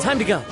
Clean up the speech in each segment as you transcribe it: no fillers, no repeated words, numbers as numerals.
Time to go.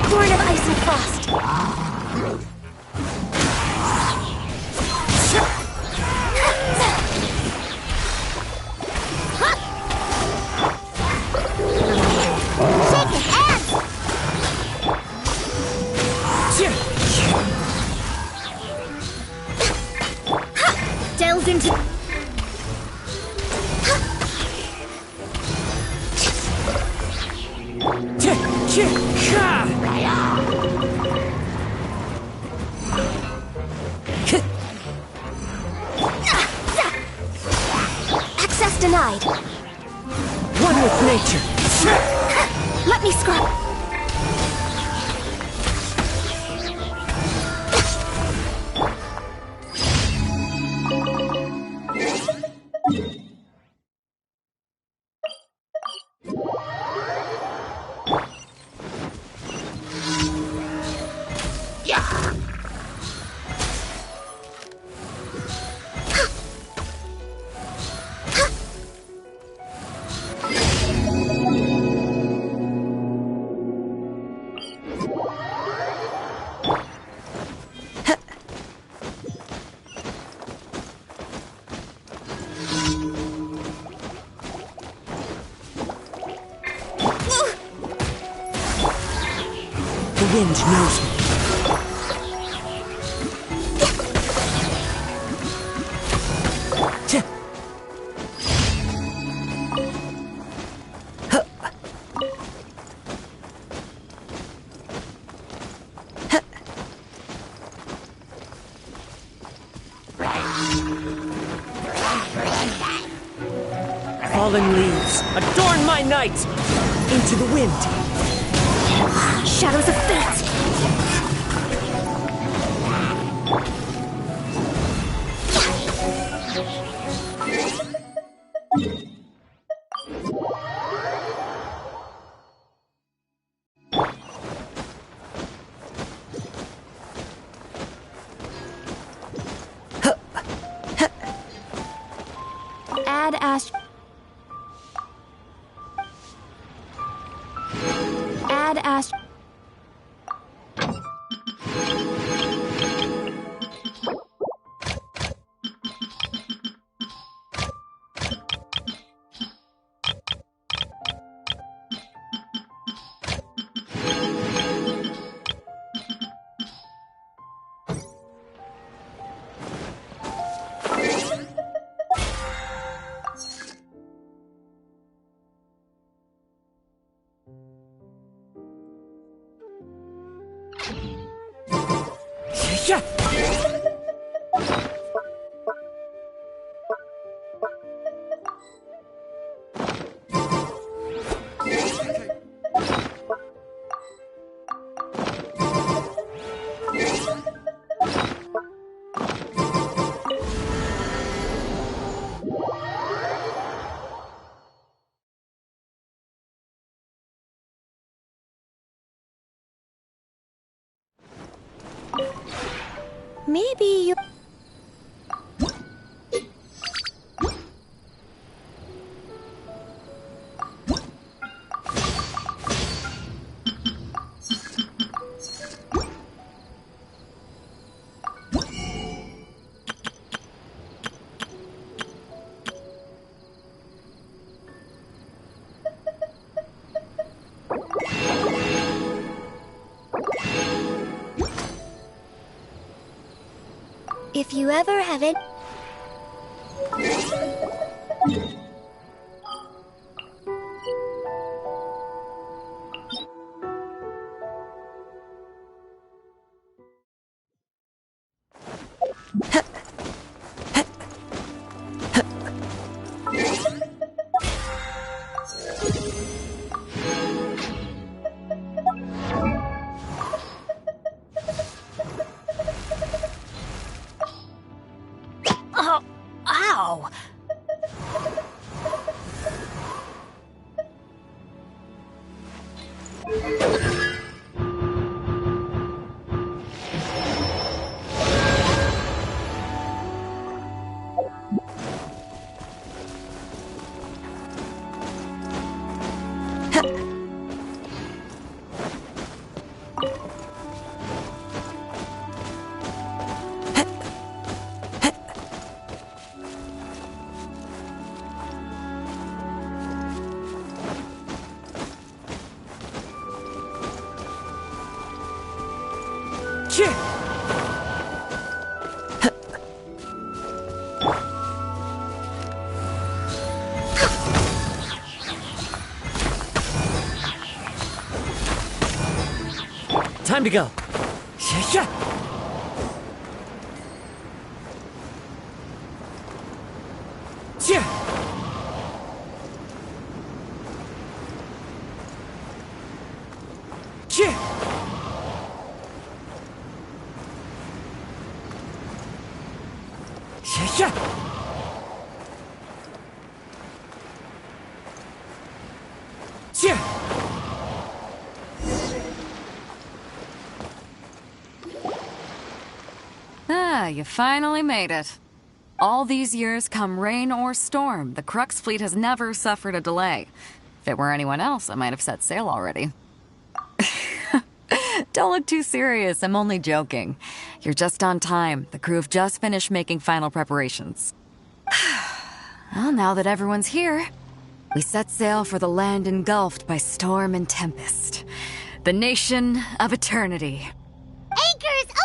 Born of ice and frost. Delves into... Access denied. One with nature. Let me scrub. The wind knows me. Fallen leaves, adorn my night! Into the wind! Shadows of fate! Add ash... Add ash... Yeah. Maybe you... If you ever have it... Oh, ow! Time to go. Yeah. Yeah. Yeah. Yeah. Yeah. Ah, you finally made it. All these years, come rain or storm, the Crux fleet has never suffered a delay. If it were anyone else, I might have set sail already. Don't look too serious, I'm only joking. You're just on time. The crew have just finished making final preparations. Well, now that everyone's here, we set sail for the land engulfed by storm and tempest. The nation of eternity. Anchors away!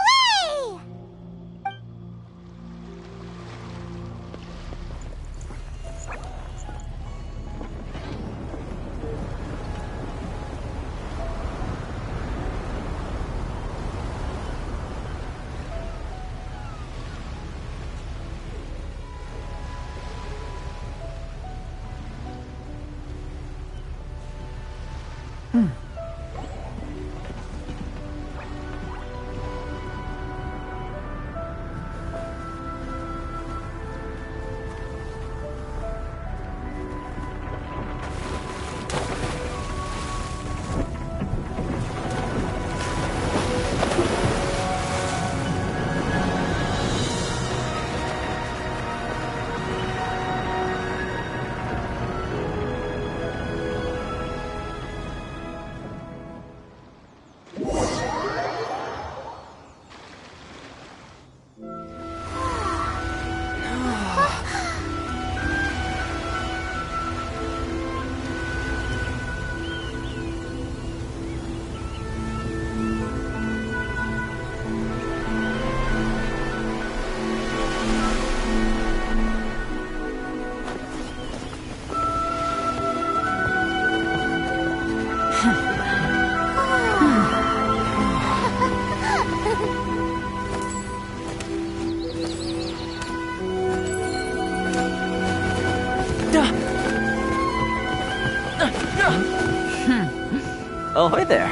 Ahoy there.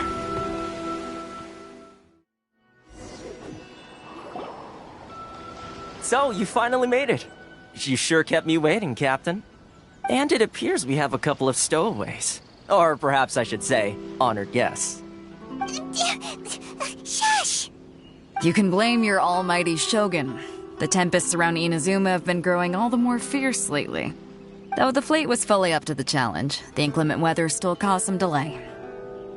So, you finally made it. You sure kept me waiting, Captain. And it appears we have a couple of stowaways. Or perhaps I should say, honored guests. Shush! You can blame your almighty Shogun. The tempests around Inazuma have been growing all the more fierce lately. Though the fleet was fully up to the challenge, the inclement weather still caused some delay.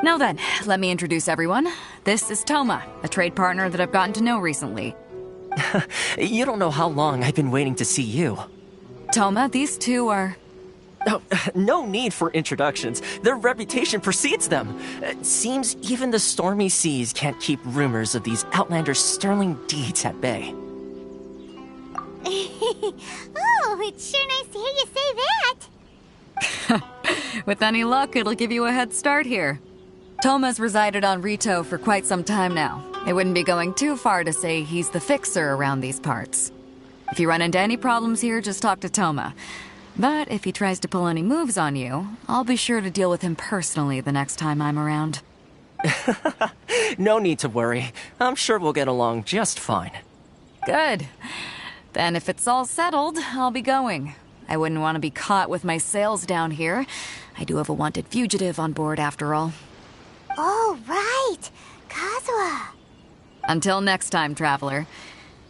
Now then, let me introduce everyone. This is Toma, a trade partner that I've gotten to know recently. You don't know how long I've been waiting to see you. Toma, these two are... Oh, no need for introductions. Their reputation precedes them. It seems even the stormy seas can't keep rumors of these Outlanders' sterling deeds at bay. Oh, it's sure nice to hear you say that. With any luck, it'll give you a head start here. Toma's resided on Rito for quite some time now. It wouldn't be going too far to say he's the fixer around these parts. If you run into any problems here, just talk to Toma. But if he tries to pull any moves on you, I'll be sure to deal with him personally the next time I'm around. No need to worry. I'm sure we'll get along just fine. Good. Then if it's all settled, I'll be going. I wouldn't want to be caught with my sails down here. I do have a wanted fugitive on board after all. Oh, right. Kazuha. Until next time, traveler.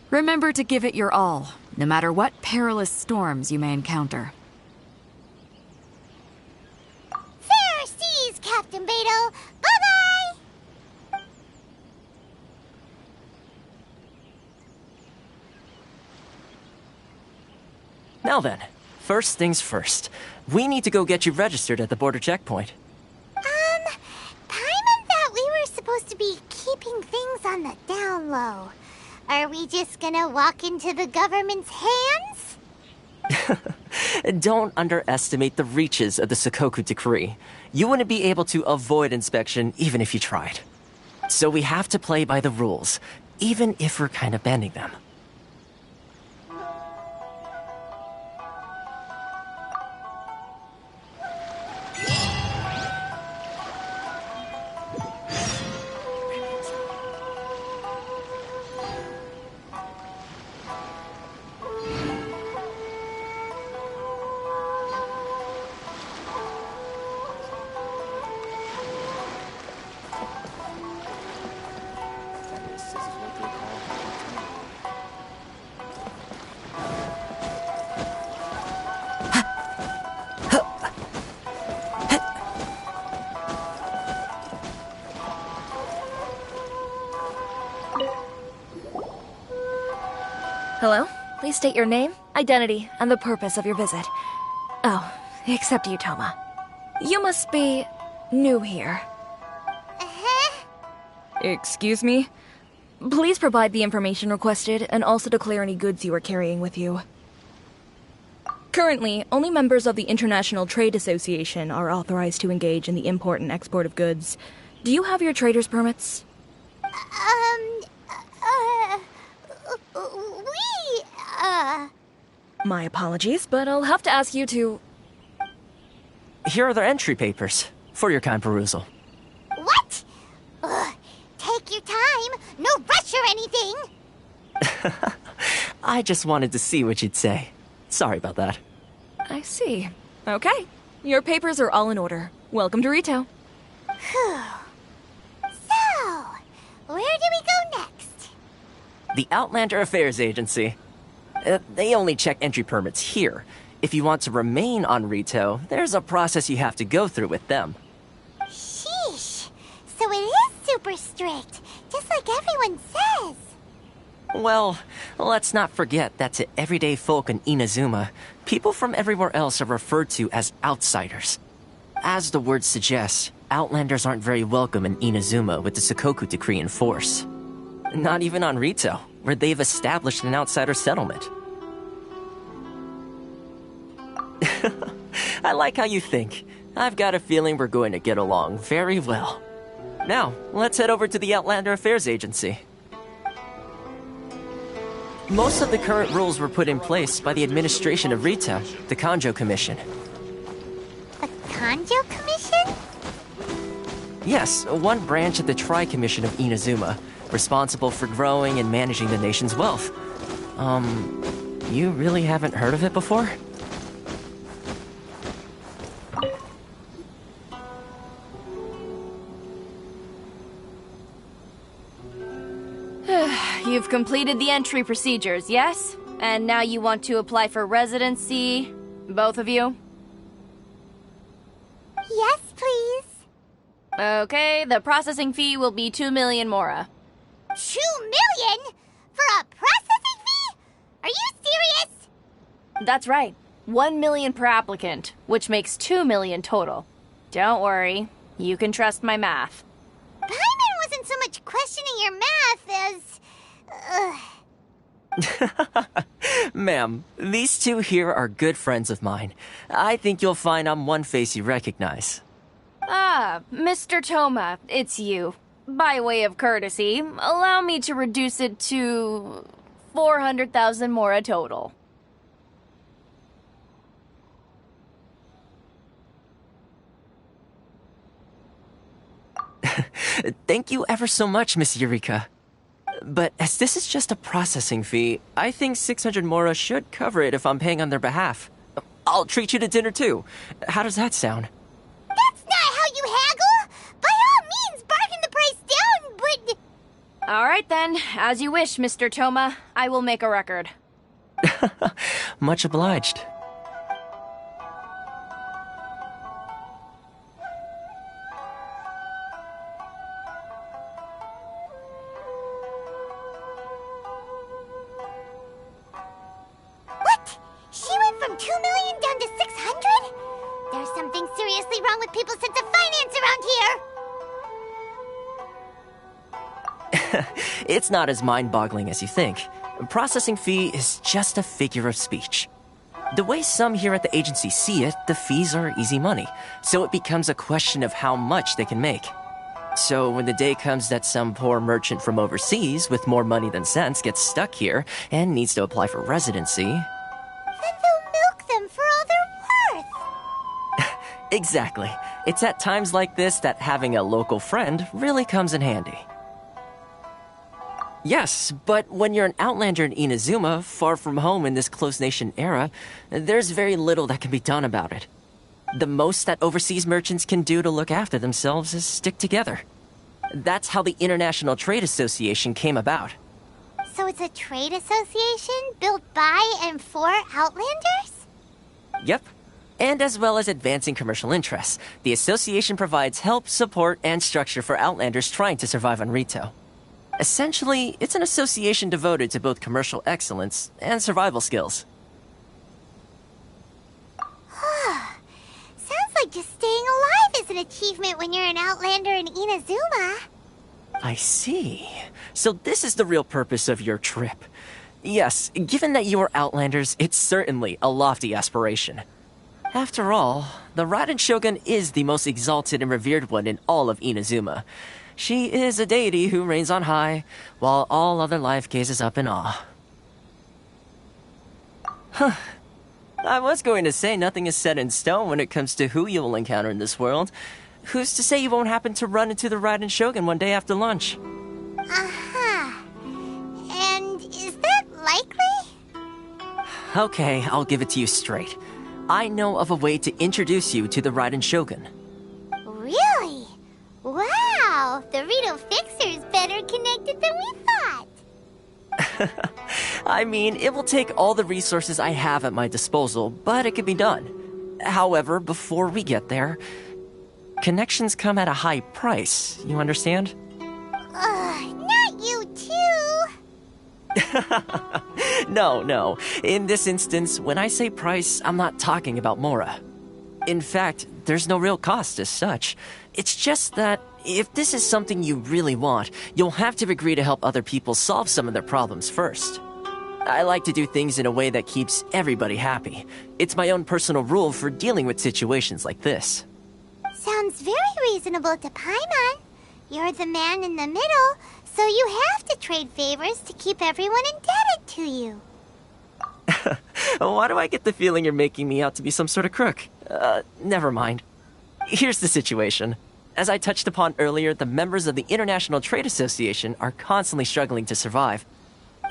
Remember to give it your all, no matter what perilous storms you may encounter. Fair seas, Captain Beto. Bye-bye! Now then, first things first. We need to go get you registered at the border checkpoint. Paimon thought we were supposed to be keeping things on the down low. Are we just gonna walk into the government's hands? Don't underestimate the reaches of the Sakoku Decree. You wouldn't be able to avoid inspection even if you tried. So we have to play by the rules, even if we're kind of bending them. Hello? Please state your name, identity, and the purpose of your visit. Oh, except you, Toma. You must be new here. Excuse me? Please provide the information requested and also declare any goods you are carrying with you. Currently, only members of the International Trade Association are authorized to engage in the import and export of goods. Do you have your trader's permits? My apologies, but I'll have to ask you to... Here are their entry papers, for your kind perusal. What? Ugh, take your time. No rush or anything. I just wanted to see what you'd say. Sorry about that. I see. Okay. Your papers are all in order. Welcome to Rito. Whew. So, where do we go next? The Outlander Affairs Agency. They only check entry permits here. If you want to remain on Rito, there's a process you have to go through with them. Sheesh. So it is super strict, just like everyone says. Well, let's not forget that to everyday folk in Inazuma, people from everywhere else are referred to as outsiders. As the word suggests, Outlanders aren't very welcome in Inazuma with the Sakoku Decree in force. Not even on Rito, where they've established an outsider settlement. I like how you think. I've got a feeling we're going to get along very well. Now, let's head over to the Outlander Affairs Agency. Most of the current rules were put in place by the administration of Rita, the Kanjo Commission. The Kanjo Commission? Yes, one branch of the Tri-Commission of Inazuma, responsible for growing and managing the nation's wealth. You really haven't heard of it before? You've completed the entry procedures, yes? And now you want to apply for residency? Both of you? Yes, please. Okay, the processing fee will be 2 million mora. 2 million? For a processing fee? Are you serious? That's right. 1 million per applicant, which makes 2 million total. Don't worry, you can trust my math. Paimon wasn't so much questioning your math as... Ma'am, these two here are good friends of mine. I think you'll find I'm one face you recognize. Ah, Mr. Toma, it's you. By way of courtesy, allow me to reduce it to 400,000 mora total. Thank you ever so much, Miss Eureka. But as this is just a processing fee, I think 600 mora should cover it if I'm paying on their behalf. I'll treat you to dinner too. How does that sound? That's not how you haggle! By all means, bargain the price down, but... All right then, as you wish, Mr. Toma. I will make a record. Much obliged. What? She went from 2 million down to 600? There's something seriously wrong with people's sense of finance around here! It's not as mind-boggling as you think. Processing fee is just a figure of speech. The way some here at the agency see it, the fees are easy money, so it becomes a question of how much they can make. So when the day comes that some poor merchant from overseas with more money than sense gets stuck here and needs to apply for residency... Then they'll milk them for all they're worth! Exactly. It's at times like this that having a local friend really comes in handy. Yes, but when you're an outlander in Inazuma, far from home in this close nation era, there's very little that can be done about it. The most that overseas merchants can do to look after themselves is stick together. That's how the International Trade Association came about. So it's a trade association built by and for Outlanders? Yep. And as well as advancing commercial interests, the association provides help, support, and structure for Outlanders trying to survive on Rito. Essentially, it's an association devoted to both commercial excellence and survival skills. Sounds like just staying alive is an achievement when you're an Outlander in Inazuma. I see. So this is the real purpose of your trip. Yes, given that you are Outlanders, it's certainly a lofty aspiration. After all, the Raiden Shogun is the most exalted and revered one in all of Inazuma. She is a deity who reigns on high, while all other life gazes up in awe. Huh. I was going to say nothing is set in stone when it comes to who you will encounter in this world. Who's to say you won't happen to run into the Raiden Shogun one day after lunch? Uh-huh. And is that likely? Okay, I'll give it to you straight. I know of a way to introduce you to the Raiden Shogun. Really? Wow, the Rito Fixer's better connected than we thought. I mean, it will take all the resources I have at my disposal, but it can be done. However, before we get there, connections come at a high price, you understand? Not you too. No. In this instance, when I say price, I'm not talking about Mora. In fact, there's no real cost as such. It's just that if this is something you really want, you'll have to agree to help other people solve some of their problems first. I like to do things in a way that keeps everybody happy. It's my own personal rule for dealing with situations like this. Sounds very reasonable to Paimon. You're the man in the middle, so you have to trade favors to keep everyone indebted to you. Why do I get the feeling you're making me out to be some sort of crook? Never mind. Here's the situation. As I touched upon earlier, the members of the International Trade Association are constantly struggling to survive.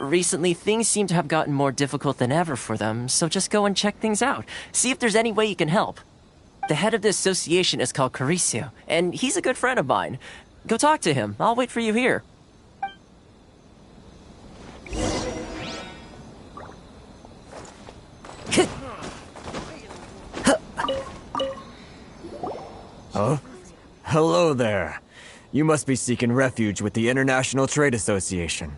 Recently, things seem to have gotten more difficult than ever for them, so just go and check things out. See if there's any way you can help. The head of the association is called Caricio, and he's a good friend of mine. Go talk to him. I'll wait for you here. Huh? Hello there. You must be seeking refuge with the International Trade Association.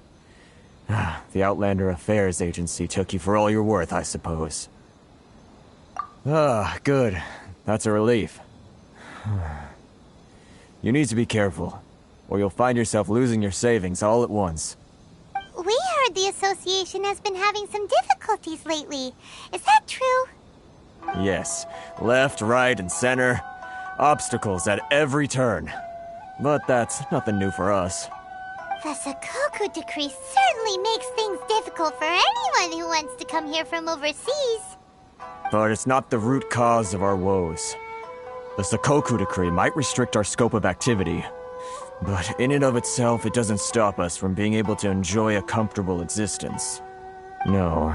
The Outlander Affairs Agency took you for all you're worth, I suppose. Good. That's a relief. You need to be careful, or you'll find yourself losing your savings all at once. We heard the association has been having some difficulties lately. Is that true? Yes. Left, right, and center. Obstacles at every turn. But that's nothing new for us. The Sakoku decree certainly makes things difficult for anyone who wants to come here from overseas. But it's not the root cause of our woes. The Sakoku decree might restrict our scope of activity, but in and of itself, it doesn't stop us from being able to enjoy a comfortable existence. No.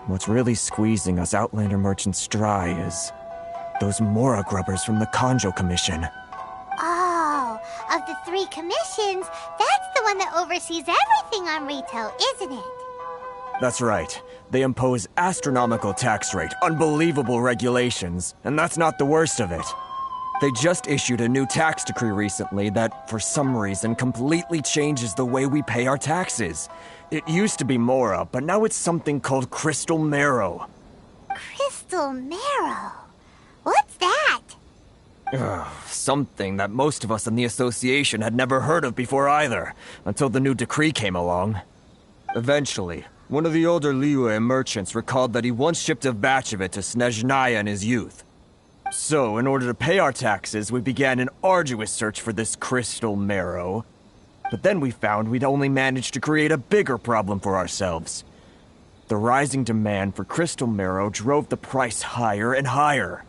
What's really squeezing us Outlander merchants dry is those Mora grubbers from the Kanjo Commission. Oh, of the 3 commissions, that's the one that oversees everything on retail, isn't it? That's right. They impose astronomical tax rate, unbelievable regulations, and that's not the worst of it. They just issued a new tax decree recently that, for some reason, completely changes the way we pay our taxes. It used to be Mora, but now it's something called Crystal Marrow. Crystal Marrow? What's that? Something that most of us in the association had never heard of before either, until the new decree came along. Eventually, one of the older Liyue merchants recalled that he once shipped a batch of it to Snezhnaya in his youth. So, in order to pay our taxes, we began an arduous search for this crystal marrow. But then we found we'd only managed to create a bigger problem for ourselves. The rising demand for crystal marrow drove the price higher and higher.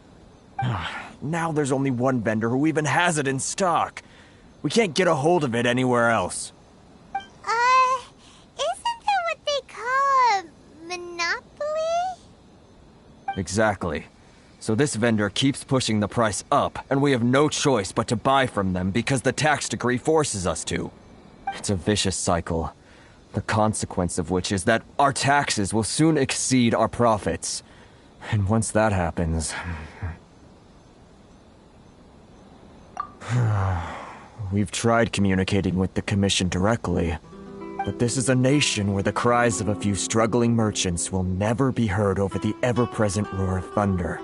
Now there's only one vendor who even has it in stock. We can't get a hold of it anywhere else. Isn't that what they call a monopoly? Exactly. So this vendor keeps pushing the price up, and we have no choice but to buy from them because the tax decree forces us to. It's a vicious cycle, the consequence of which is that our taxes will soon exceed our profits. And once that happens... We've tried communicating with the Commission directly, but this is a nation where the cries of a few struggling merchants will never be heard over the ever-present roar of thunder.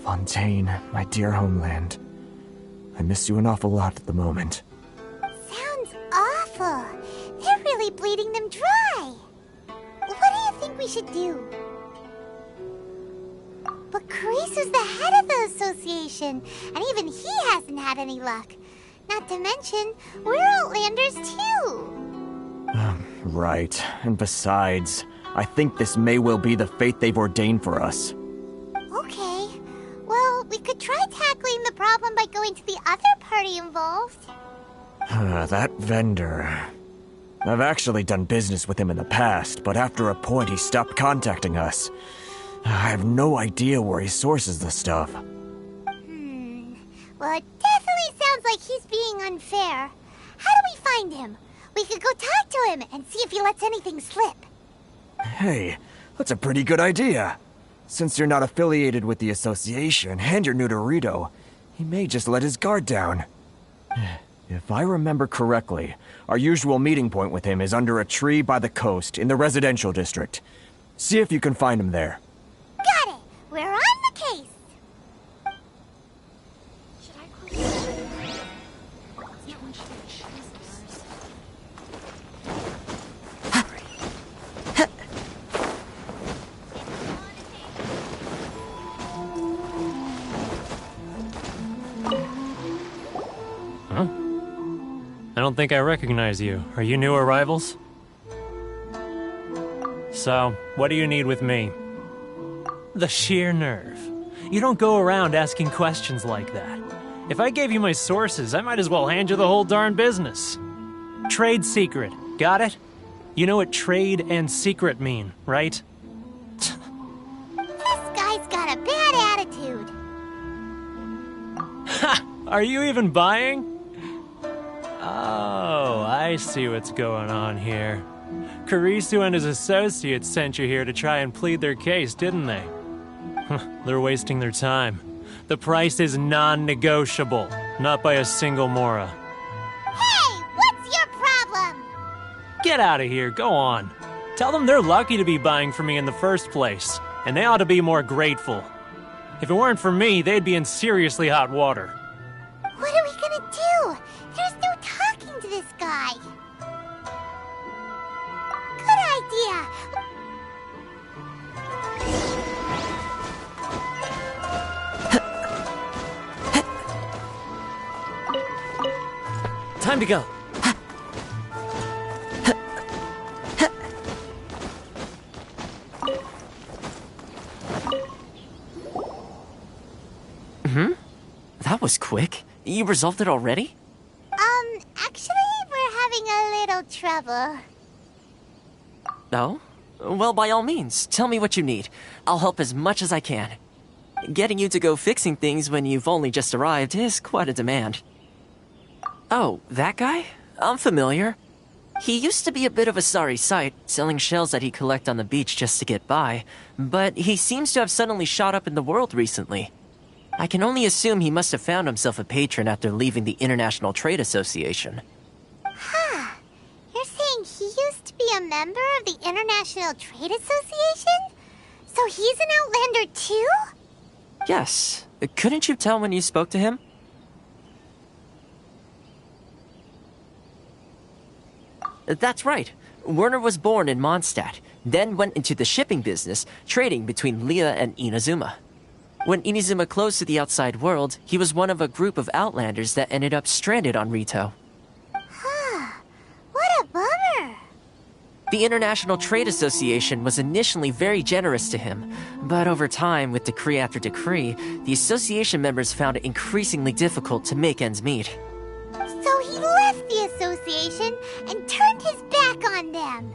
Fontaine, my dear homeland. I miss you an awful lot at the moment. Sounds awful. They're really bleeding them dry. What do you think we should do? But Carisu's the head of the association, and even he hasn't had any luck. Not to mention, we're Outlanders too. Right. And besides, I think this may well be the fate they've ordained for us. Okay. Well, we could try tackling the problem by going to the other party involved. That vendor... I've actually done business with him in the past, but after a point he stopped contacting us. I have no idea where he sources the stuff. Well, it definitely sounds like he's being unfair. How do we find him? We could go talk to him and see if he lets anything slip. Hey, that's a pretty good idea. Since you're not affiliated with the association and you're new to Rito, he may just let his guard down. If I remember correctly, our usual meeting point with him is under a tree by the coast in the residential district. See if you can find him there. Got it! We're on the case! I don't think I recognize you. Are you new arrivals? So, what do you need with me? The sheer nerve. You don't go around asking questions like that. If I gave you my sources, I might as well hand you the whole darn business. Trade secret, got it? You know what trade and secret mean, right? This guy's got a bad attitude. Ha! Are you even buying? Oh, I see what's going on here. Karisu and his associates sent you here to try and plead their case, didn't they? They're wasting their time. The price is non-negotiable, not by a single Mora. Hey, what's your problem? Get out of here, go on. Tell them they're lucky to be buying from me in the first place, and they ought to be more grateful. If it weren't for me, they'd be in seriously hot water. What are we gonna do? There's no talking to this guy. Good idea. Time to go. That was quick. You resolved it already? Actually, we're having a little trouble. Oh? Well, by all means, tell me what you need. I'll help as much as I can. Getting you to go fixing things when you've only just arrived is quite a demand. Oh, that guy? I'm familiar. He used to be a bit of a sorry sight, selling shells that he'd collect on the beach just to get by, but he seems to have suddenly shot up in the world recently. I can only assume he must have found himself a patron after leaving the International Trade Association. Huh. You're saying he used to be a member of the International Trade Association? So he's an Outlander too? Yes. Couldn't you tell when you spoke to him? That's right. Werner was born in Mondstadt, then went into the shipping business, trading between Leah and Inazuma. When Inazuma closed to the outside world, he was one of a group of Outlanders that ended up stranded on Rito. Huh. What a bummer. The International Trade Association was initially very generous to him, but over time, with decree after decree, the association members found it increasingly difficult to make ends meet. So he left the association and turned his back on them.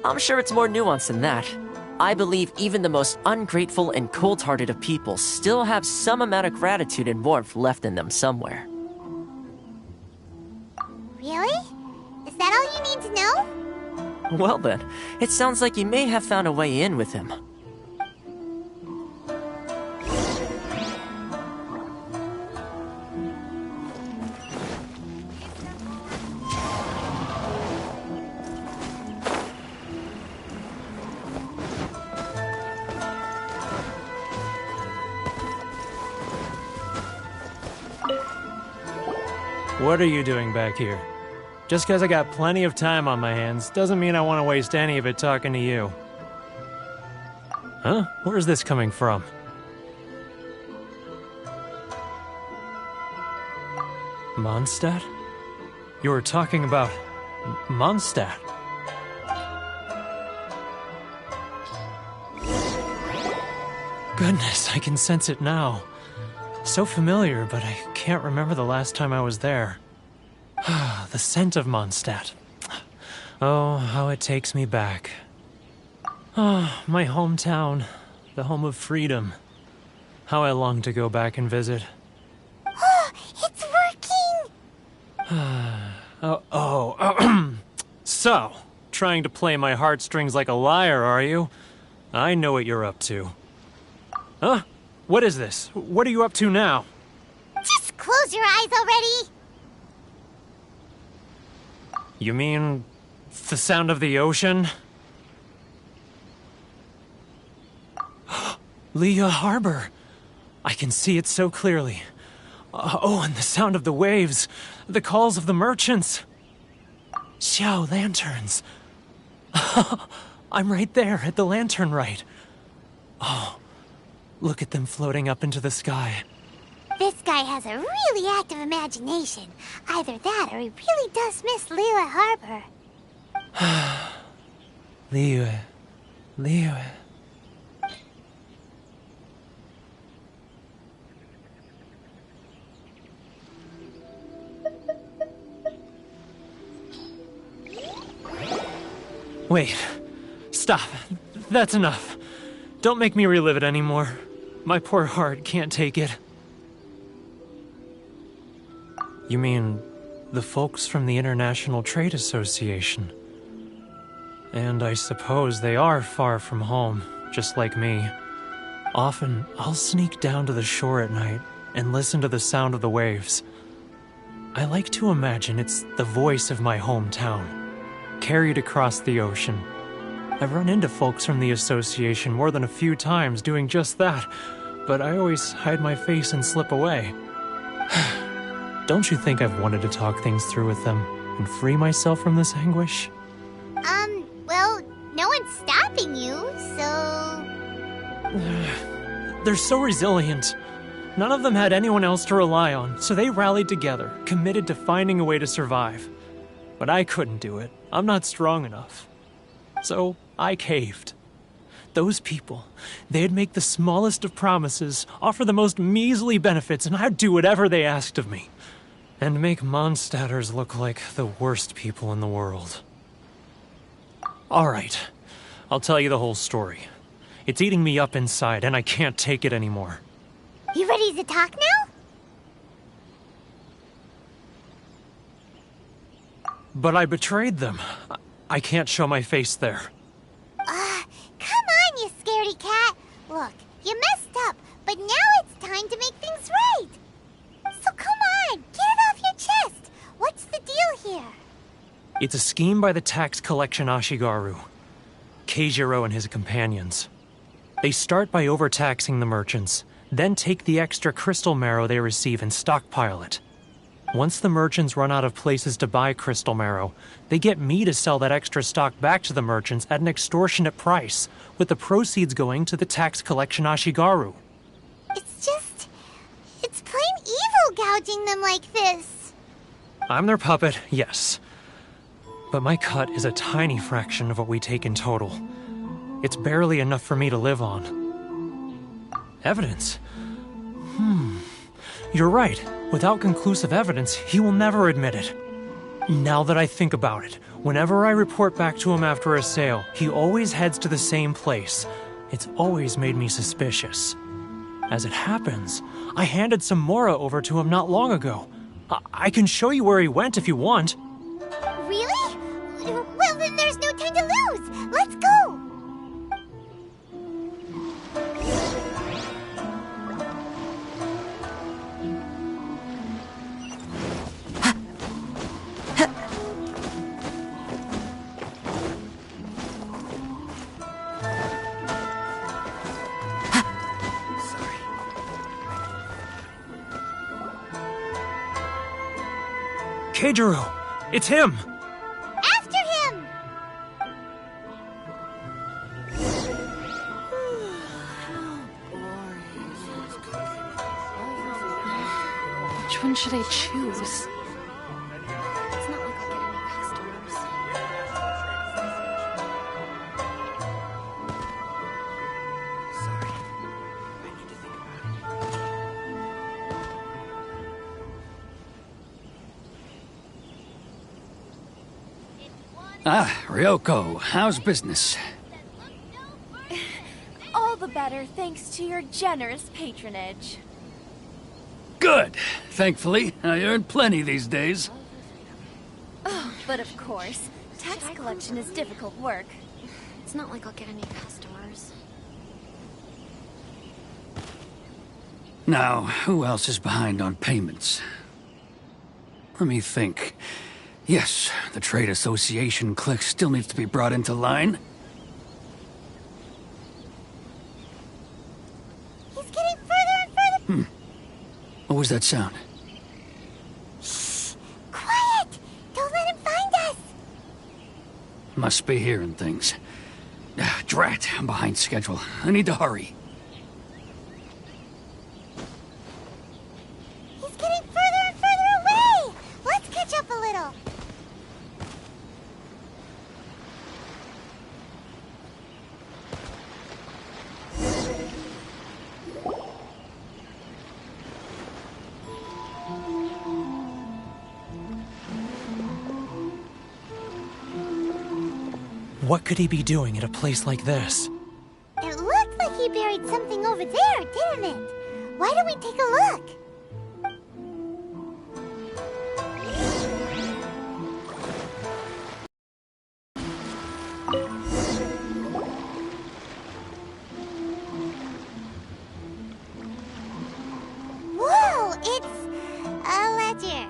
I'm sure it's more nuanced than that. I believe even the most ungrateful and cold-hearted of people still have some amount of gratitude and warmth left in them somewhere. Really? Is that all you need to know? Well then, it sounds like you may have found a way in with him. What are you doing back here? Just because I got plenty of time on my hands doesn't mean I want to waste any of it talking to you. Huh? Where's this coming from? Mondstadt? You were talking about Mondstadt. Goodness, I can sense it now. So familiar, but I can't remember the last time I was there. The scent of Mondstadt. Oh, how it takes me back. Oh, my hometown, the home of freedom. How I long to go back and visit. Oh, it's working! So, trying to play my heartstrings like a liar, are you? I know what you're up to. Huh? What is this? What are you up to now? Just close your eyes already! You mean the sound of the ocean? Leah Harbor. I can see it so clearly. Oh, and the sound of the waves. The calls of the merchants. Xiao lanterns. I'm right there at the lantern right. Oh, look at them floating up into the sky. This guy has a really active imagination. Either that or he really does miss Liyue Harbor. Liyue. Wait. Stop. That's enough. Don't make me relive it anymore. My poor heart can't take it. You mean the folks from the International Trade Association? And I suppose they are far from home, just like me. Often, I'll sneak down to the shore at night and listen to the sound of the waves. I like to imagine it's the voice of my hometown, carried across the ocean. I've run into folks from the association more than a few times doing just that, but I always hide my face and slip away. Don't you think I've wanted to talk things through with them and free myself from this anguish? Well, no one's stopping you, so... They're so resilient. None of them had anyone else to rely on, so they rallied together, committed to finding a way to survive. But I couldn't do it. I'm not strong enough. So I caved. Those people, they'd make the smallest of promises, offer the most measly benefits, and I'd do whatever they asked of me. And make Mondstadters look like the worst people in the world. All right, I'll tell you the whole story. It's eating me up inside, and I can't take it anymore. You ready to talk now? But I betrayed them. I can't show my face there. Come on, you scaredy cat. Look, you messed up, but now it's time to make things right. So come on, get it off your chest. What's the deal here? It's a scheme by the tax collection Ashigaru, Keijiro and his companions. They start by overtaxing the merchants, then take the extra crystal marrow they receive and stockpile it. Once the merchants run out of places to buy crystal marrow, they get me to sell that extra stock back to the merchants at an extortionate price, with the proceeds going to the tax collection Ashigaru. It's plain evil gouging them like this. I'm their puppet, yes. But my cut is a tiny fraction of what we take in total. It's barely enough for me to live on. Evidence? You're right. Without conclusive evidence, he will never admit it. Now that I think about it, whenever I report back to him after a sale, he always heads to the same place. It's always made me suspicious. As it happens, I handed some Mora over to him not long ago. I can show you where he went if you want. Really? Well, then there's no time to lose. Let's go. Keijiro! It's him! After him! Which one should I choose? It's not like I'll get any customers. Sorry. I need to think about it. Ah, Ryoko, how's business? All the better thanks to your generous patronage. Good. Thankfully, I earn plenty these days. Oh, but of course, tax collection is difficult work. It's not like I'll get any customers. Now, who else is behind on payments? Let me think. Yes, the Trade Association clique still needs to be brought into line. He's getting further and further. What was that sound? Shh! Quiet! Don't let him find us! Must be hearing things. Drat, I'm behind schedule. I need to hurry. He's getting further and further away! Let's catch up a little. What could he be doing at a place like this? It looked like he buried something over there, didn't it? Why don't we take a look? Whoa, it's a ledger.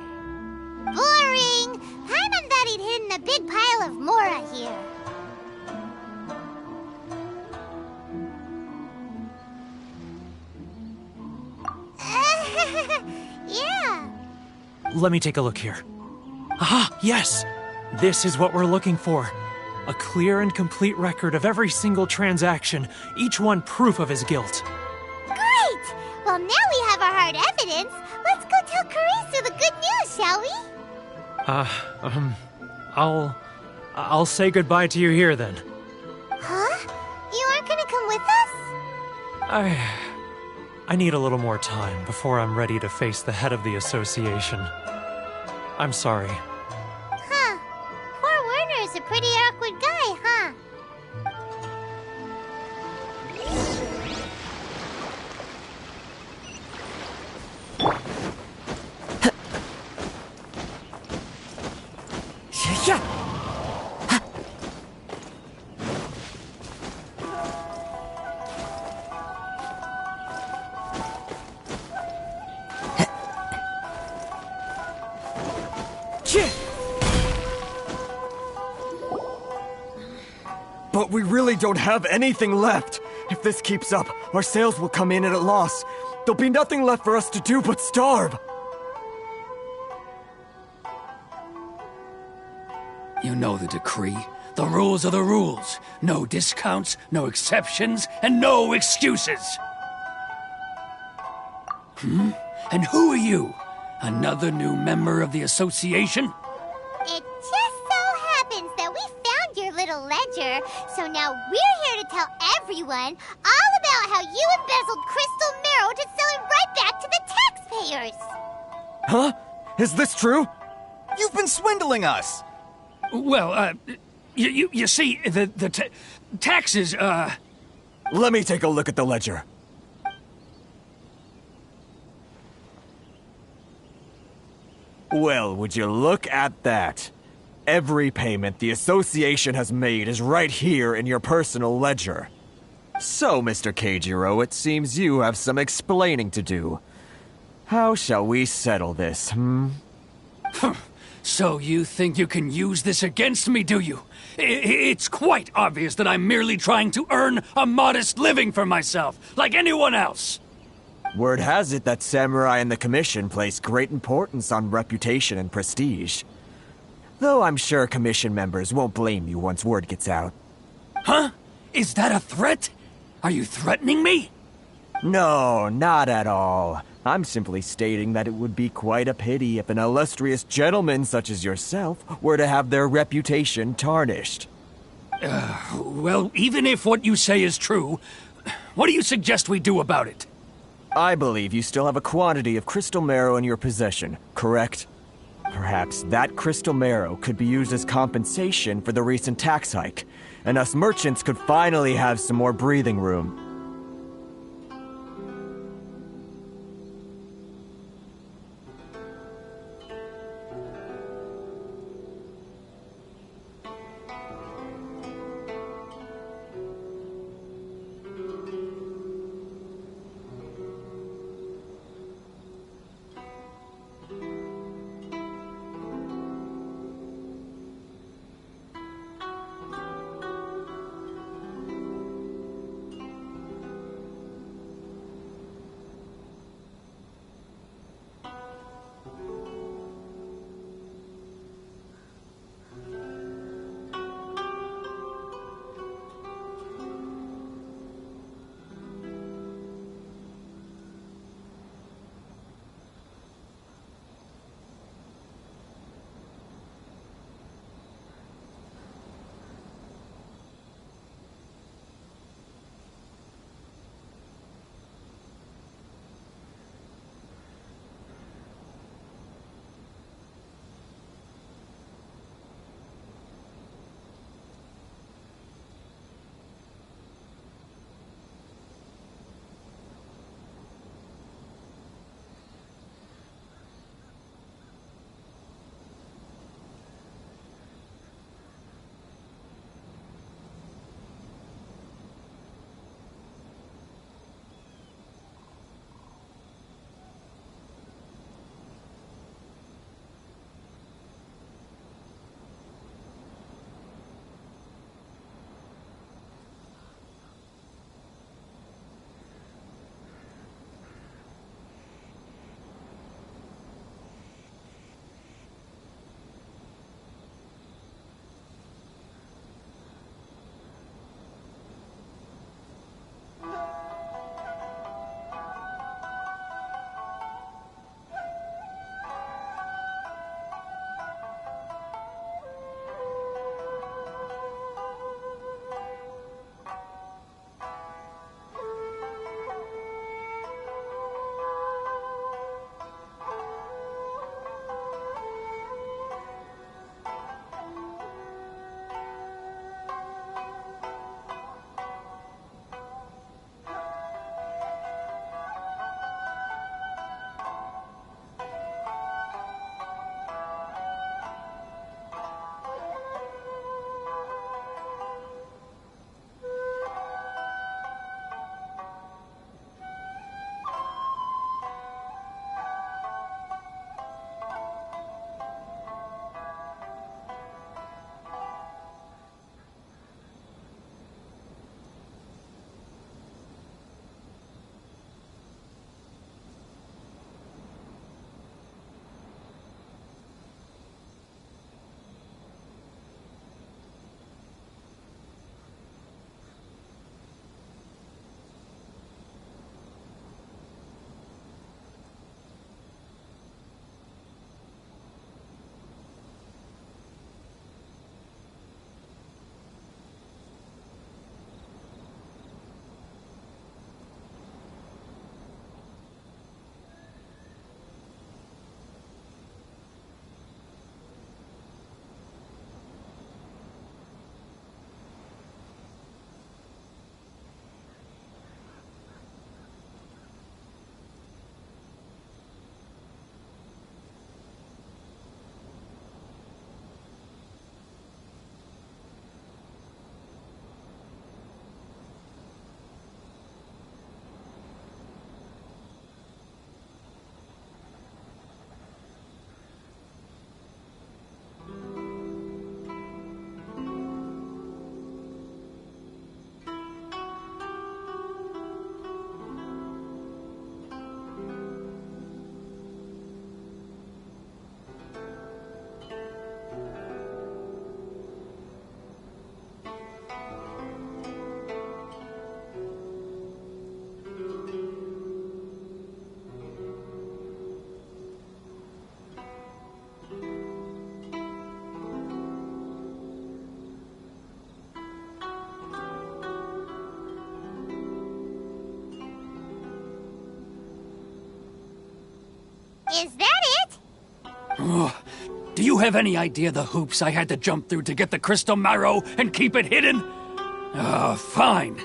Boring! Paimon thought he'd hidden a big pile of Mora here. Yeah. Let me take a look here. Aha, yes! This is what we're looking for. A clear and complete record of every single transaction, each one proof of his guilt. Great! Well, now we have our hard evidence. Let's go tell Karisu the good news, shall we? I'll say goodbye to you here then. Huh? You aren't gonna come with us? I need a little more time before I'm ready to face the head of the association. I'm sorry. Huh. Poor Werner's a pretty awkward guy, huh? But we really don't have anything left. If this keeps up, our sales will come in at a loss. There'll be nothing left for us to do but starve. You know the decree. The rules are the rules. No discounts, no exceptions, and no excuses. And who are you? Another new member of the association? It just so happens that we found your little ledger, so now we're here to tell everyone all about how you embezzled crystal marrow to sell it right back to the taxpayers. Huh? Is this true? You've been swindling us! Well, you see, the taxes, Let me take a look at the ledger. Well, would you look at that? Every payment the association has made is right here in your personal ledger. So, Mr. Keijiro, it seems you have some explaining to do. How shall we settle this, So you think you can use this against me, do you? It's quite obvious that I'm merely trying to earn a modest living for myself, like anyone else. Word has it that Samurai and the Commission place great importance on reputation and prestige. Though I'm sure Commission members won't blame you once word gets out. Huh? Is that a threat? Are you threatening me? No, not at all. I'm simply stating that it would be quite a pity if an illustrious gentleman such as yourself were to have their reputation tarnished. Well, even if what you say is true, what do you suggest we do about it? I believe you still have a quantity of crystal marrow in your possession, correct? Perhaps that crystal marrow could be used as compensation for the recent tax hike, and us merchants could finally have some more breathing room. Is that it? Ugh. Do you have any idea the hoops I had to jump through to get the crystal marrow and keep it hidden? Fine.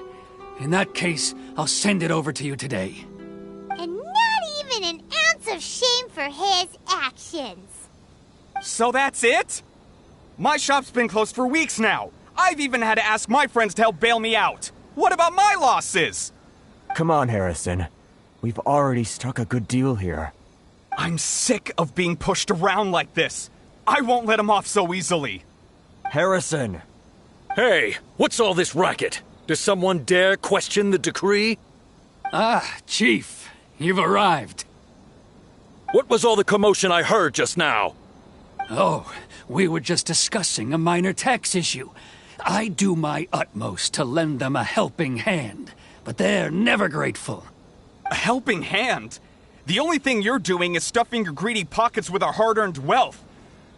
In that case, I'll send it over to you today. And not even an ounce of shame for his actions. So that's it? My shop's been closed for weeks now. I've even had to ask my friends to help bail me out. What about my losses? Come on, Harrison. We've already struck a good deal here. I'm sick of being pushed around like this. I won't let him off so easily. Harrison! Hey, what's all this racket? Does someone dare question the decree? Ah, Chief, you've arrived. What was all the commotion I heard just now? Oh, we were just discussing a minor tax issue. I do my utmost to lend them a helping hand, but they're never grateful. A helping hand? The only thing you're doing is stuffing your greedy pockets with our hard-earned wealth.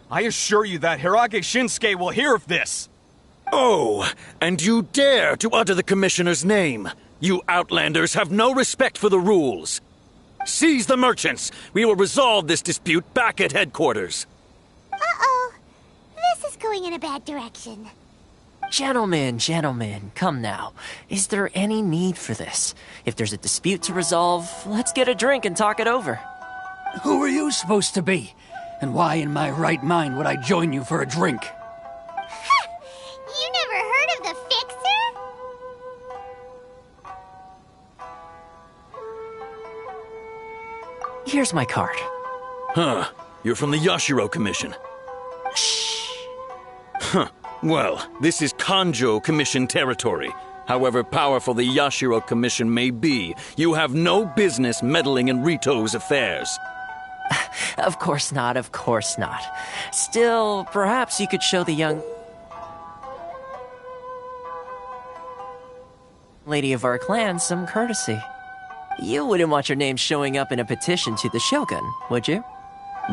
I assure you that Hirage Shinsuke will hear of this. Oh, and you dare to utter the Commissioner's name. You Outlanders have no respect for the rules. Seize the merchants. We will resolve this dispute back at headquarters. Uh-oh. This is going in a bad direction. Gentlemen, come now. Is there any need for this? If there's a dispute to resolve, let's get a drink and talk it over. Who are you supposed to be? And why in my right mind would I join you for a drink? You never heard of the Fixer? Here's my card. Huh. You're from the Yashiro Commission. Shh. Huh. Well, this is Kanjo Commission territory. However powerful the Yashiro Commission may be, you have no business meddling in Rito's affairs. Of course not. Still, perhaps you could show the young lady of our clan some courtesy. You wouldn't want your name showing up in a petition to the Shogun, would you?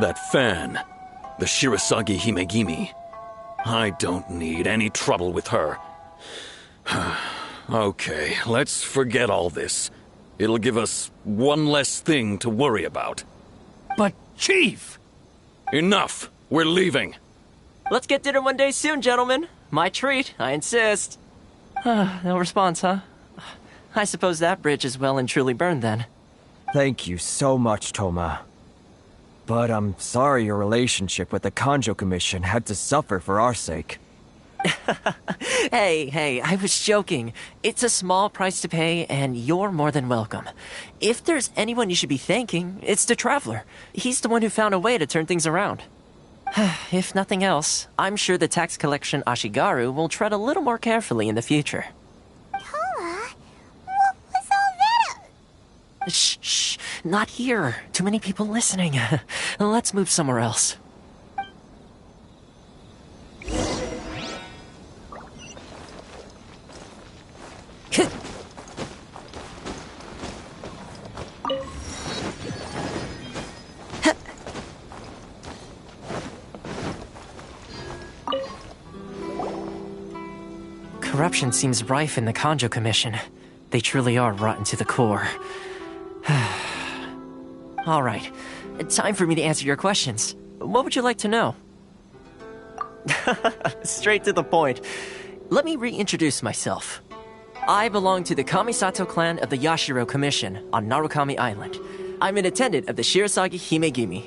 That fan, the Shirasagi Himegimi. I don't need any trouble with her. Okay, let's forget all this. It'll give us one less thing to worry about. But, Chief! Enough! We're leaving. Let's get dinner one day soon, gentlemen. My treat, I insist. No response, huh? I suppose that bridge is well and truly burned then. Thank you so much, Toma. But I'm sorry your relationship with the Kanjo Commission had to suffer for our sake. Hey, I was joking. It's a small price to pay, and you're more than welcome. If there's anyone you should be thanking, it's the Traveler. He's the one who found a way to turn things around. If nothing else, I'm sure the tax collection Ashigaru will tread a little more carefully in the future. Toma? What was all that? Shh, not here. Too many people listening. Let's move somewhere else. Corruption seems rife in the Kanjo Commission. They truly are rotten to the core. All right, time for me to answer your questions. What would you like to know? Straight to the point. Let me reintroduce myself. I belong to the Kamisato clan of the Yashiro Commission on Narukami Island. I'm an attendant of the Shirasagi Himegimi.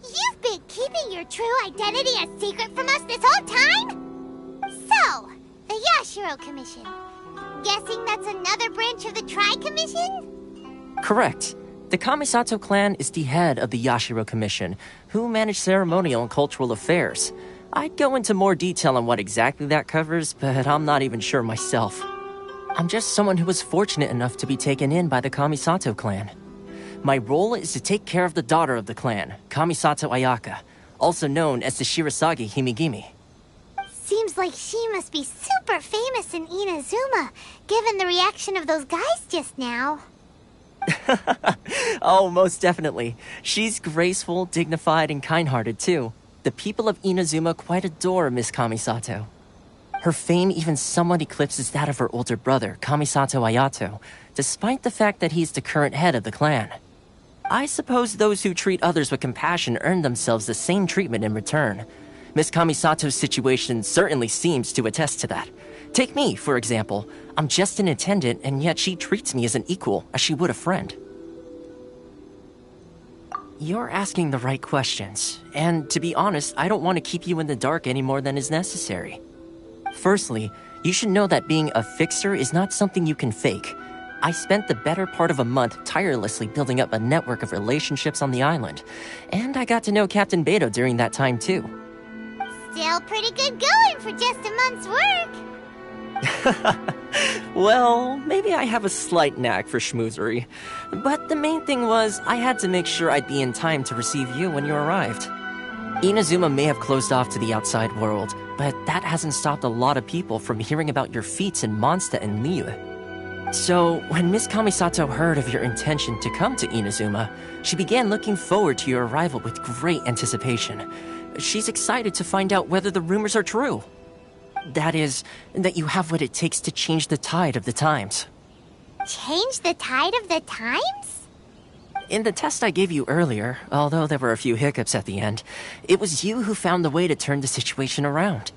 You've been keeping your true identity a secret from us this whole time? So, the Yashiro Commission. Guessing that's another branch of the Tri-Commission? Correct. The Kamisato clan is the head of the Yashiro Commission, who manage ceremonial and cultural affairs. I'd go into more detail on what exactly that covers, but I'm not even sure myself. I'm just someone who was fortunate enough to be taken in by the Kamisato clan. My role is to take care of the daughter of the clan, Kamisato Ayaka, also known as the Shirasagi Himegimi. Seems like she must be super famous in Inazuma, given the reaction of those guys just now. Oh, most definitely. She's graceful, dignified, and kind-hearted, too. The people of Inazuma quite adore Miss Kamisato. Her fame even somewhat eclipses that of her older brother, Kamisato Ayato, despite the fact that he's the current head of the clan. I suppose those who treat others with compassion earn themselves the same treatment in return. Miss Kamisato's situation certainly seems to attest to that. Take me, for example. I'm just an attendant, and yet she treats me as an equal, as she would a friend. You're asking the right questions, and to be honest, I don't want to keep you in the dark any more than is necessary. Firstly, you should know that being a fixer is not something you can fake. I spent the better part of a month tirelessly building up a network of relationships on the island, and I got to know Captain Beto during that time too. Still pretty good going for just a month's work. Well, maybe I have a slight knack for schmoozery. But the main thing was, I had to make sure I'd be in time to receive you when you arrived. Inazuma may have closed off to the outside world, but that hasn't stopped a lot of people from hearing about your feats in Mondstadt and Liyue. So, when Miss Kamisato heard of your intention to come to Inazuma, she began looking forward to your arrival with great anticipation. She's excited to find out whether the rumors are true. That is, that you have what it takes to change the tide of the times. Change the tide of the times? In the test I gave you earlier, although there were a few hiccups at the end, it was you who found the way to turn the situation around.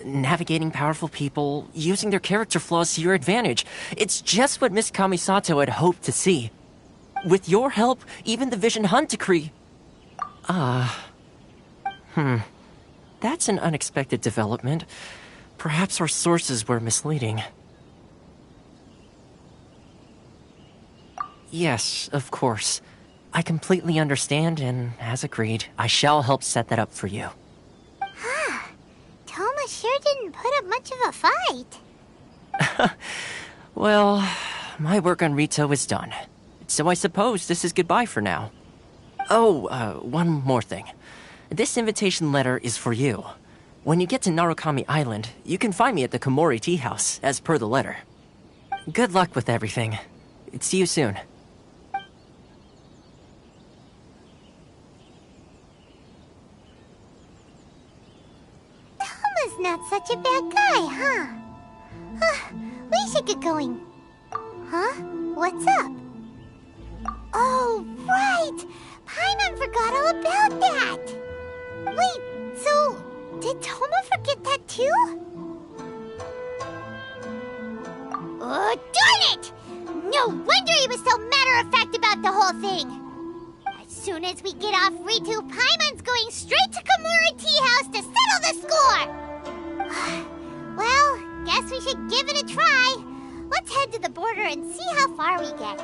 Navigating powerful people, using their character flaws to your advantage. It's just what Miss Kamisato had hoped to see. With your help, even the Vision Hunt decree... That's an unexpected development. Perhaps our sources were misleading. Yes, of course. I completely understand, and as agreed, I shall help set that up for you. Toma sure didn't put up much of a fight. Well, my work on Rito is done. So I suppose this is goodbye for now. Oh, one more thing. This invitation letter is for you. When you get to Narukami Island, you can find me at the Komori Tea House, as per the letter. Good luck with everything. See you soon. Toma's not such a bad guy, huh? We should get going. Huh? What's up? Oh, right! Paimon forgot all about that! Wait, so... did Toma forget that too? Oh, darn it! No wonder he was so matter-of-fact about the whole thing! As soon as we get off Ritu, Paimon's going straight to Komori Tea House to settle the score! Well, guess we should give it a try. Let's head to the border and see how far we get.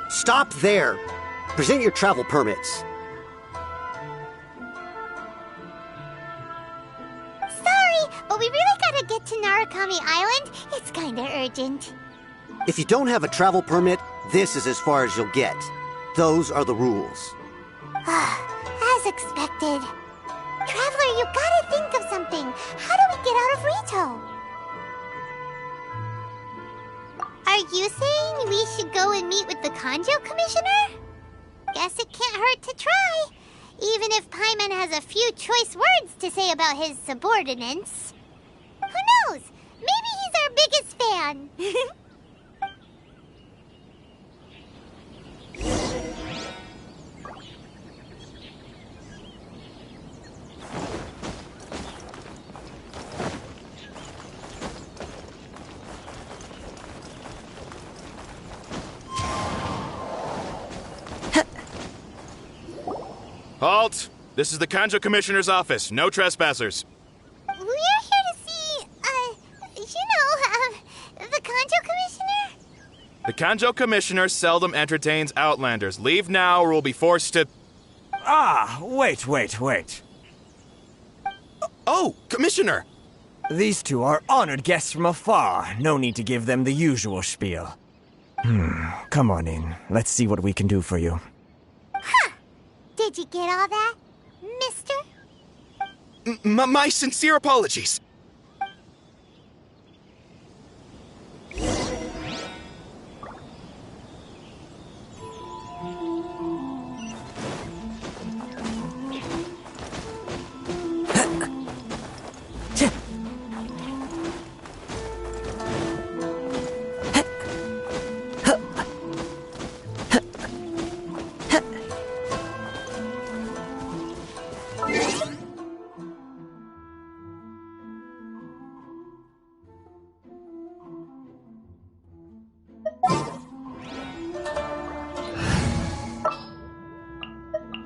Stop there! Present your travel permits. Sorry, but we really gotta get to Narukami Island. It's kinda urgent. If you don't have a travel permit, this is as far as you'll get. Those are the rules. As expected. Traveler, you gotta think of something. How do we get out of Rito? Are you saying we should go and meet with the Kanjo Commissioner? Guess it can't hurt to try. Even if Paimon has a few choice words to say about his subordinates. Who knows? Maybe he's our biggest fan. Halt! This is the Kanjo Commissioner's office. No trespassers. We're here to see, the Kanjo Commissioner? The Kanjo Commissioner seldom entertains Outlanders. Leave now or we'll be forced to... Wait. Oh, Commissioner! These two are honored guests from afar. No need to give them the usual spiel. Come on in. Let's see what we can do for you. Did you get all that, mister? My sincere apologies.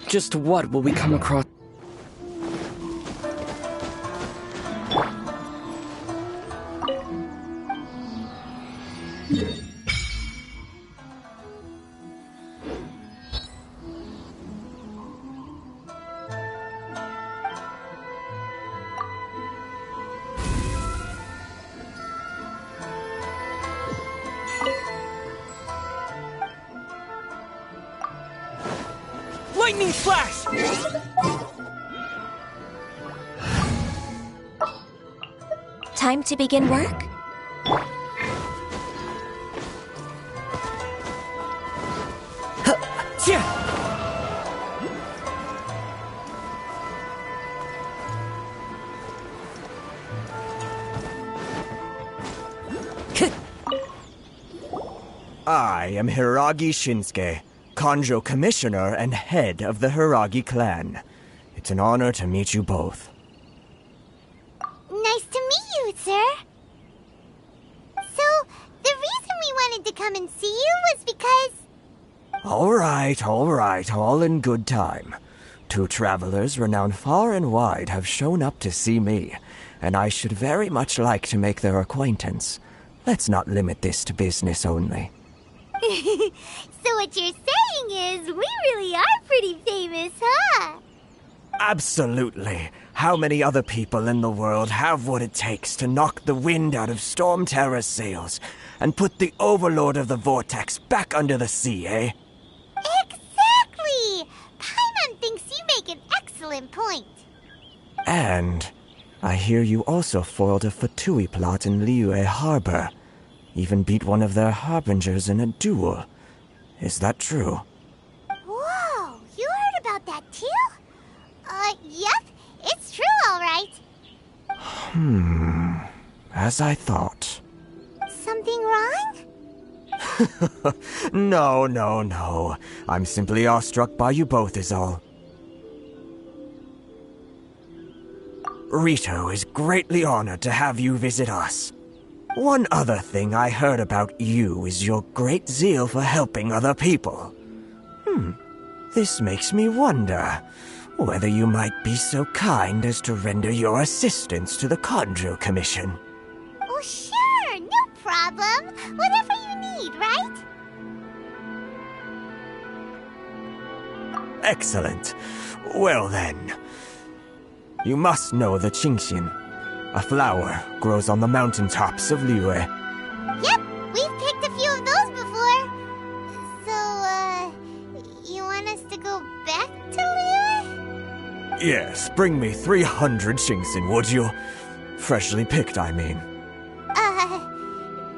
Just what will we come across? Lightning flash! Time to begin work? I am Hiragi Shinsuke, Kanjo Commissioner and head of the Hiragi clan. It's an honor to meet you both. Nice to meet you, sir. So, the reason we wanted to come and see you was because... All right, all in good time. 2 travelers renowned far and wide have shown up to see me, and I should very much like to make their acquaintance. Let's not limit this to business only. So what you're saying is, we really are pretty famous, huh? Absolutely. How many other people in the world have what it takes to knock the wind out of Storm Terror's sails and put the Overlord of the Vortex back under the sea, eh? Exactly! Paimon thinks you make an excellent point. And I hear you also foiled a Fatui plot in Liyue Harbor. Even beat one of their harbingers in a duel. Is that true? Whoa, you heard about that too? Yep, it's true, all right. As I thought. Something wrong? No. I'm simply awestruck by you both is all. Rito is greatly honored to have you visit us. One other thing I heard about you is your great zeal for helping other people. This makes me wonder whether you might be so kind as to render your assistance to the Kanjo Commission. Oh, sure, no problem. Whatever you need, right? Excellent. Well then, you must know the Qingxin. A flower grows on the mountaintops of Liyue. Yep, we've picked a few of those before. So, you want us to go back to Liyue? Yes, bring me 300 Qingxin, would you? Freshly picked, I mean.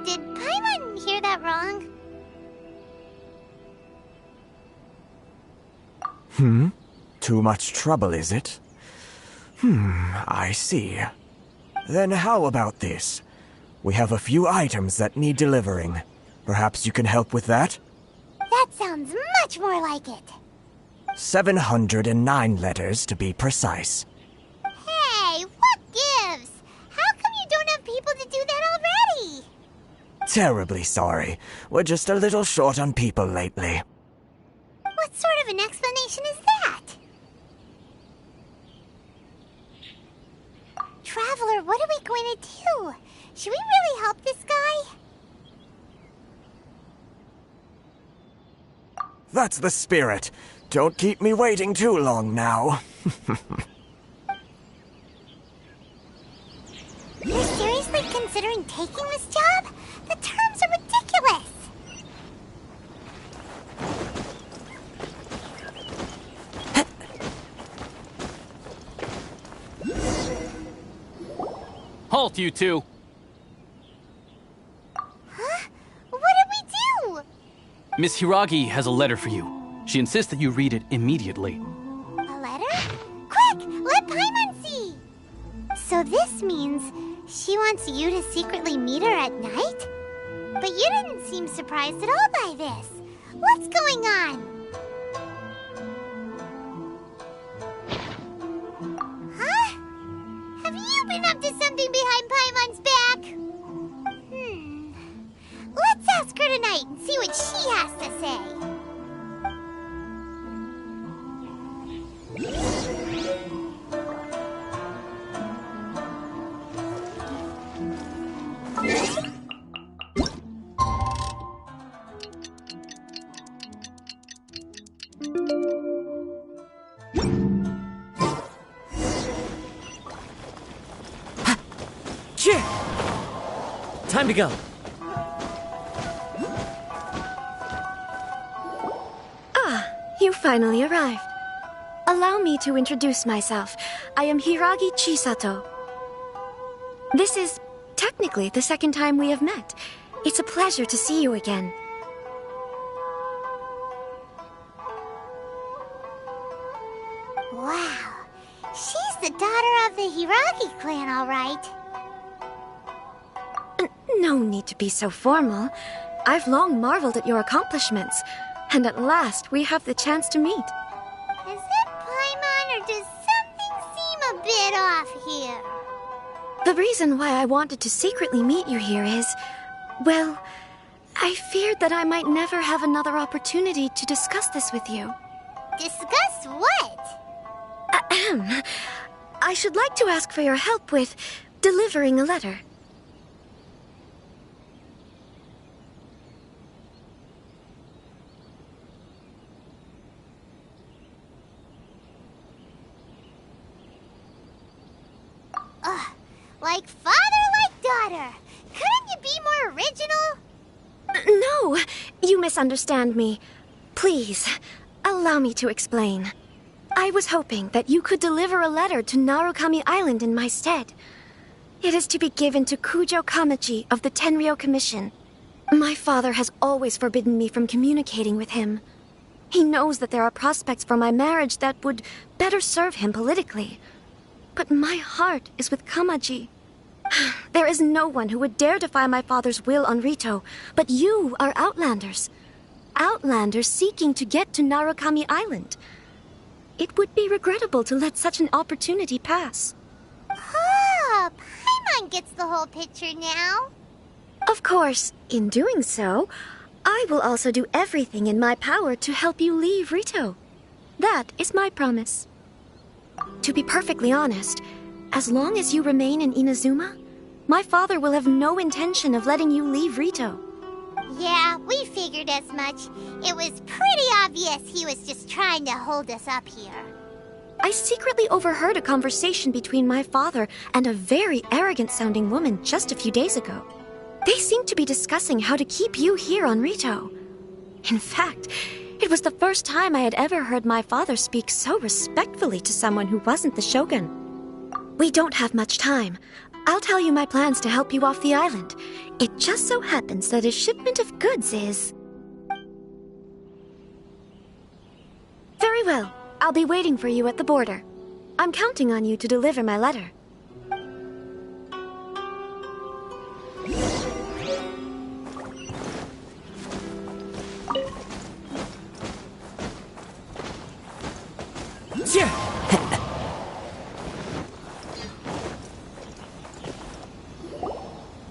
Did Paimon hear that wrong? Too much trouble, is it? I see. Then how about this? We have a few items that need delivering. Perhaps you can help with that? That sounds much more like it. 709 letters to be precise. Hey, what gives? How come you don't have people to do that already? Terribly sorry. We're just a little short on people lately. What sort of an explanation is that? Traveler, what are we going to do? Should we really help this guy? That's the spirit. Don't keep me waiting too long now. You're seriously considering taking this job? The terms are ridiculous. Halt, you two! Huh? What did we do? Miss Hiragi has a letter for you. She insists that you read it immediately. A letter? Quick, let Paimon see! So this means she wants you to secretly meet her at night? But you didn't seem surprised at all by this. What's going on? Huh? Have you been up to something behind Paimon's back? Let's ask her tonight and see what she has to say. Time to go. You finally arrived. Allow me to introduce myself. I am Hiragi Chisato. This is technically the second time we have met. It's a pleasure to see you again. Wow. She's the daughter of the Hiragi clan, all right. No need to be so formal. I've long marveled at your accomplishments. And at last, we have the chance to meet. Is it Paimon, or does something seem a bit off here? The reason why I wanted to secretly meet you here is, well, I feared that I might never have another opportunity to discuss this with you. Discuss what? Ahem. I should like to ask for your help with delivering a letter. Like father, like daughter. Couldn't you be more original? No, you misunderstand me. Please, allow me to explain. I was hoping that you could deliver a letter to Narukami Island in my stead. It is to be given to Kujo Kamachi of the Tenryou Commission. My father has always forbidden me from communicating with him. He knows that there are prospects for my marriage that would better serve him politically. But my heart is with Kamaji. There is no one who would dare defy my father's will on Rito, but you are Outlanders. Outlanders seeking to get to Narukami Island. It would be regrettable to let such an opportunity pass. Oh, Paimon gets the whole picture now. Of course, in doing so, I will also do everything in my power to help you leave Rito. That is my promise. To be perfectly honest, as long as you remain in Inazuma, my father will have no intention of letting you leave Rito. Yeah, we figured as much. It was pretty obvious he was just trying to hold us up here. I secretly overheard a conversation between my father and a very arrogant-sounding woman just a few days ago. They seemed to be discussing how to keep you here on Rito. In fact, it was the first time I had ever heard my father speak so respectfully to someone who wasn't the Shogun. We don't have much time. I'll tell you my plans to help you off the island. It just so happens that a shipment of goods is... Very well. I'll be waiting for you at the border. I'm counting on you to deliver my letter.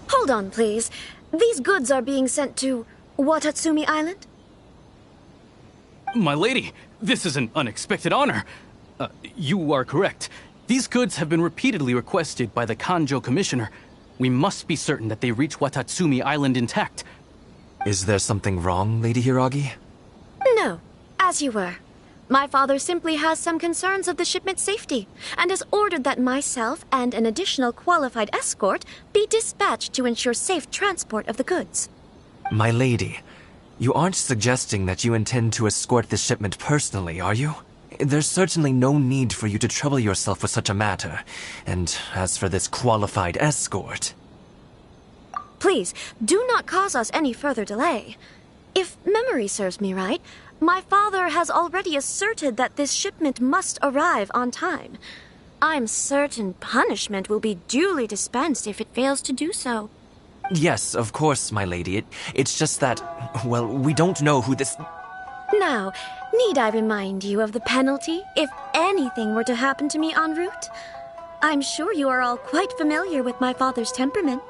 Hold on, please. These goods are being sent to Watatsumi Island? My lady, this is an unexpected honor. You are correct. These goods have been repeatedly requested by the Kanjo Commissioner. We must be certain that they reach Watatsumi Island intact. Is there something wrong, Lady Hiragi? No, as you were. My father simply has some concerns of the shipment's safety, and has ordered that myself and an additional qualified escort be dispatched to ensure safe transport of the goods. My lady, you aren't suggesting that you intend to escort this shipment personally, are you? There's certainly no need for you to trouble yourself with such a matter. And as for this qualified escort... Please, do not cause us any further delay. If memory serves me right, my father has already asserted that this shipment must arrive on time. I'm certain punishment will be duly dispensed if it fails to do so. Yes, of course, my lady. It's just that, well, we don't know who this... Now, need I remind you of the penalty if anything were to happen to me en route? I'm sure you are all quite familiar with my father's temperament.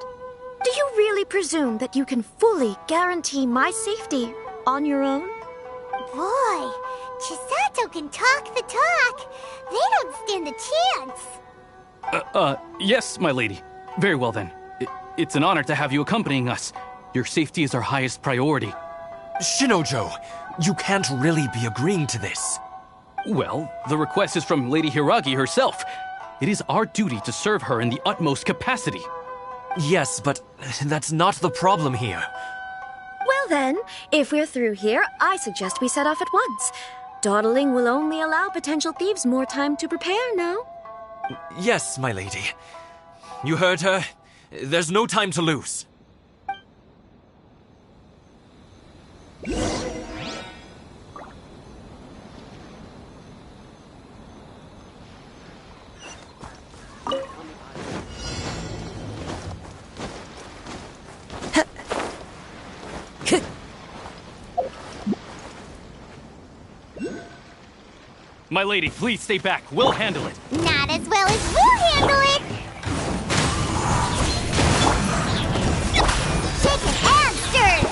Do you really presume that you can fully guarantee my safety on your own? Boy, Chisato can talk the talk. They don't stand a chance. Yes, my lady. Very well then. It's an honor to have you accompanying us. Your safety is our highest priority. Shinojo, you can't really be agreeing to this. Well, the request is from Lady Hiragi herself. It is our duty to serve her in the utmost capacity. Yes, but that's not the problem here. Well then, if we're through here, I suggest we set off at once. Dawdling will only allow potential thieves more time to prepare now. Yes, my lady. You heard her. There's no time to lose. My lady, please stay back. We'll handle it. Not as well as we'll handle it! Shaken and stirred!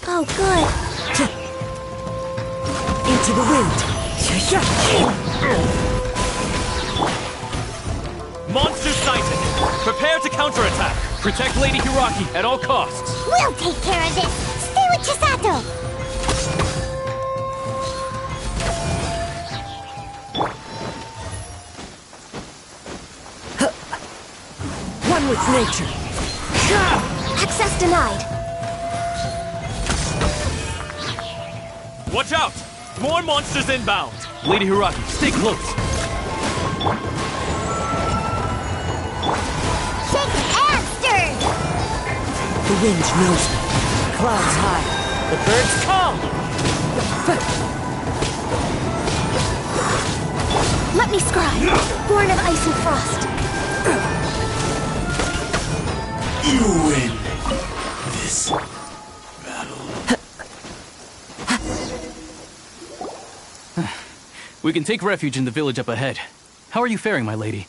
Oh, good. Into the wind. Monster sighted. Prepare to counterattack. Protect Lady Hiraki at all costs. We'll take care of this! Stay with Chisato! One with nature. Access denied. Watch out! More monsters inbound. Lady Hiraki, stay close. Shaken and stirred! The wind knows me. Clouds high. The birds come! Let me scry. Born of ice and frost. You win this battle. We can take refuge in the village up ahead. How are you faring, my lady?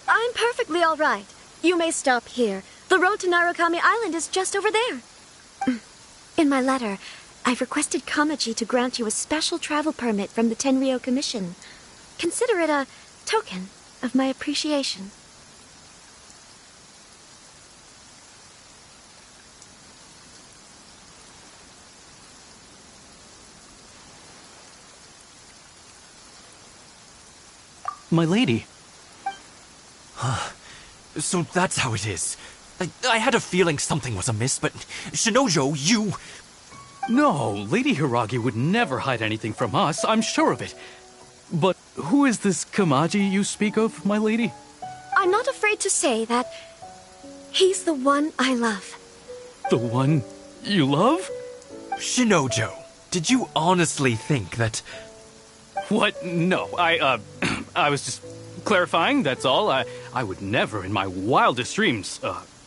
I'm perfectly all right. You may stop here. The road to Narukami Island is just over there. In my letter, I've requested Kamaji to grant you a special travel permit from the Tenryou Commission. Consider it a token of my appreciation. My lady. So that's how it is. I had a feeling something was amiss, but Shinojo, you... No, Lady Hiragi would never hide anything from us, I'm sure of it. But who is this Kamaji you speak of, my lady? I'm not afraid to say that he's the one I love. The one you love? Shinojo, did you honestly think that... What? No, I was just clarifying, that's all. I would never in my wildest dreams,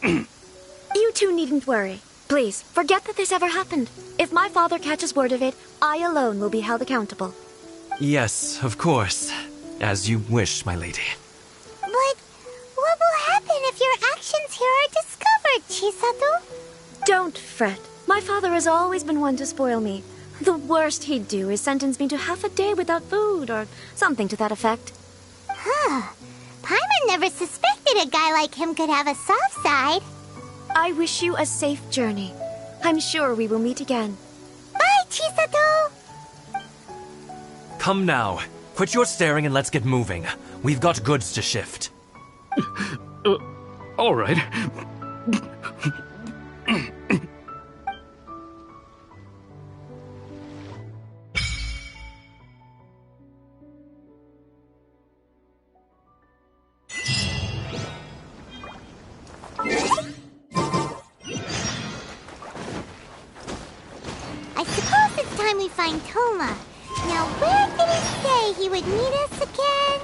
You two needn't worry. Please, forget that this ever happened. If my father catches word of it, I alone will be held accountable. Yes, of course. As you wish, my lady. But what will happen if your actions here are discovered, Chisato? Don't fret. My father has always been one to spoil me. The worst he'd do is sentence me to half a day without food, or something to that effect. Huh. Paimon never suspected a guy like him could have a soft side. I wish you a safe journey. I'm sure we will meet again. Bye, Chisato! Come now. Quit your staring and let's get moving. We've got goods to shift. All right. I suppose it's time we find Toma. Now, where did he say he would meet us again?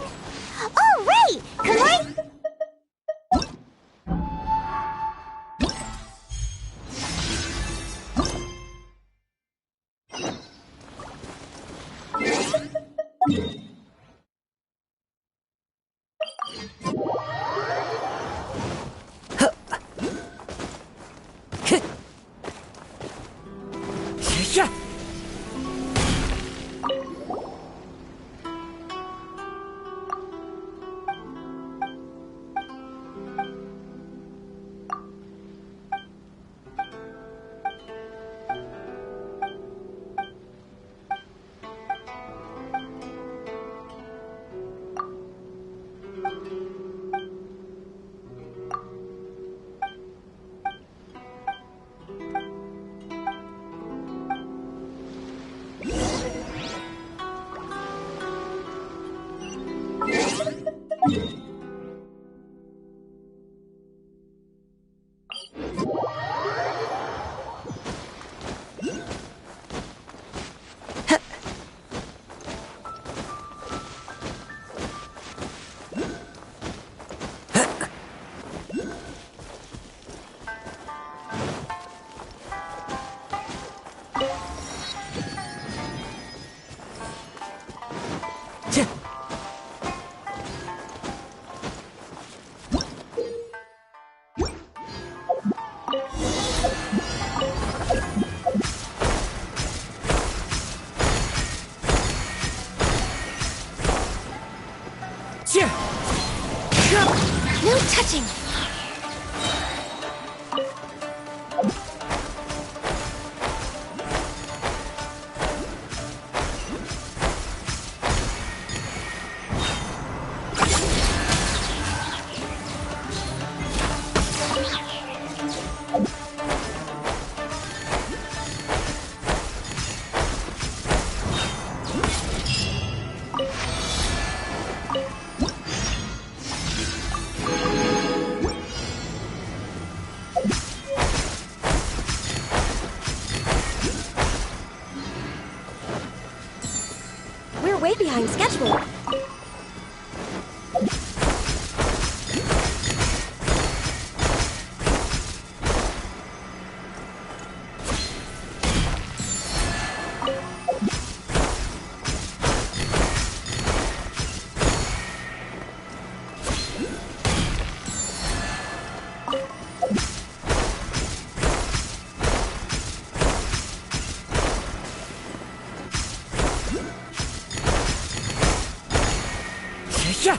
Oh, right! Come on! catching! We're way behind schedule. Yeah.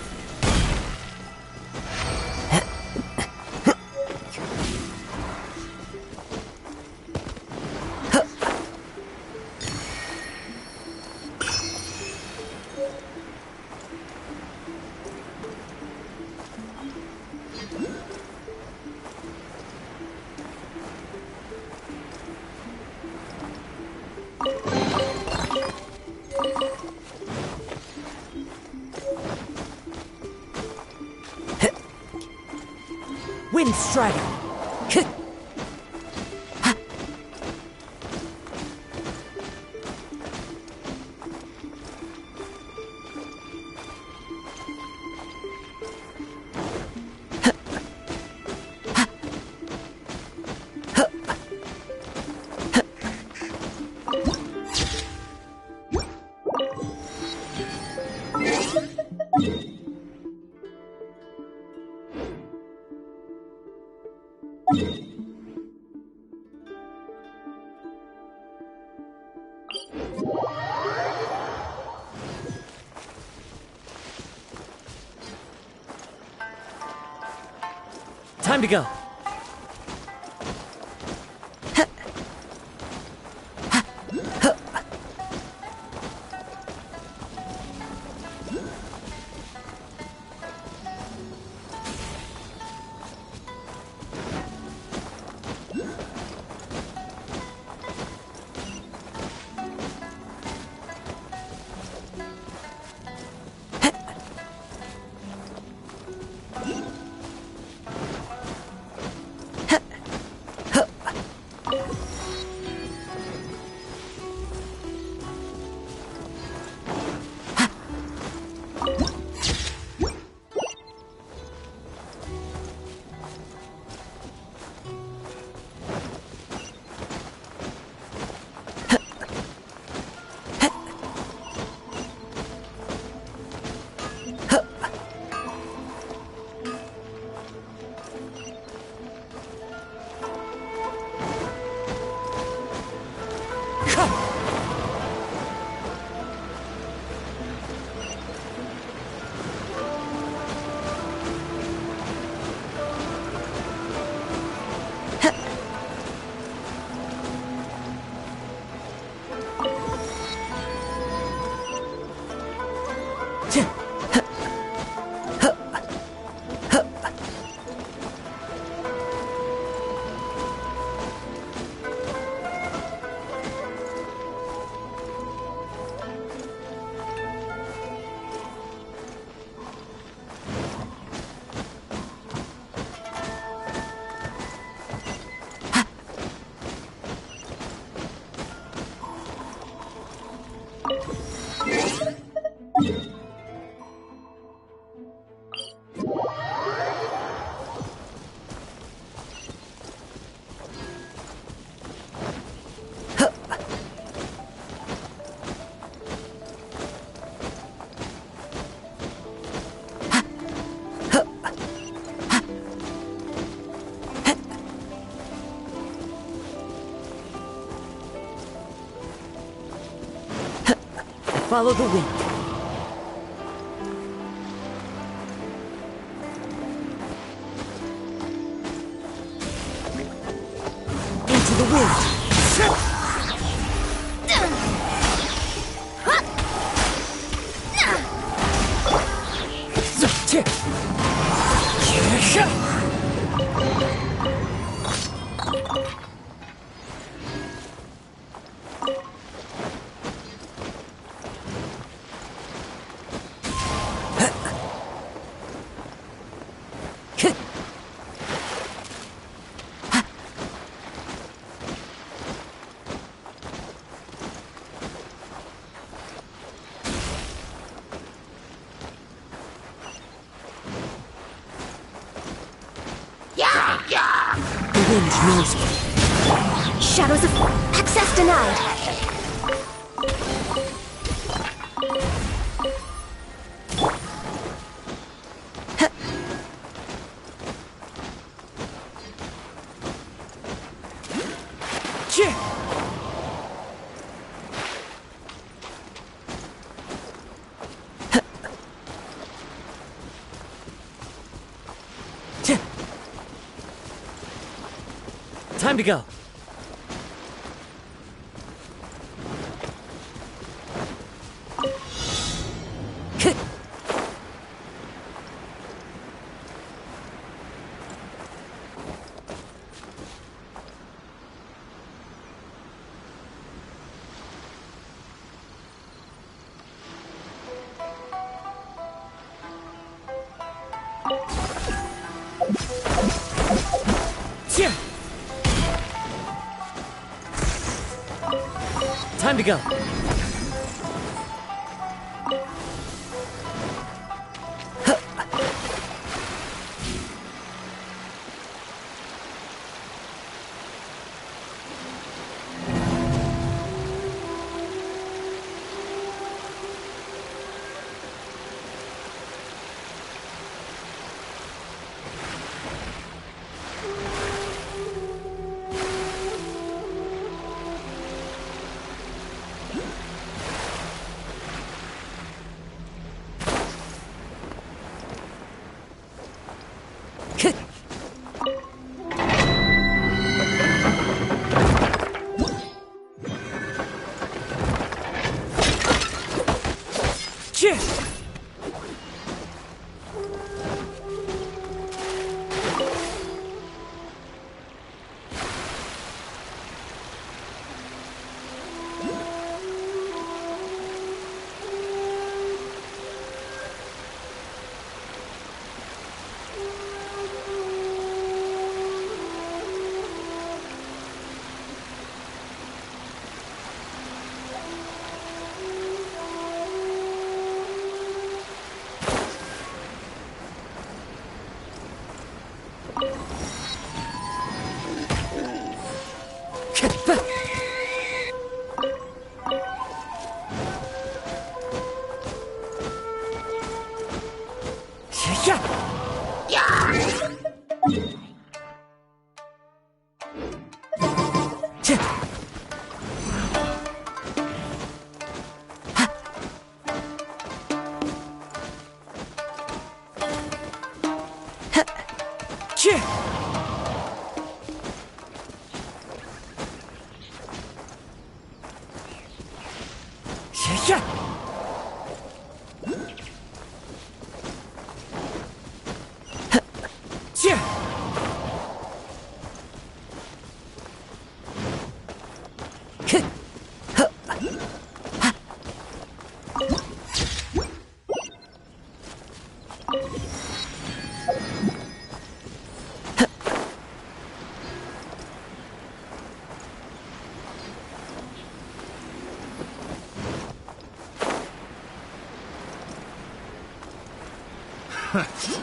Wind Strider! Time to go. Follow the wind. wound. The wind knows me. Shadows of access denied. Time to go. Time to go.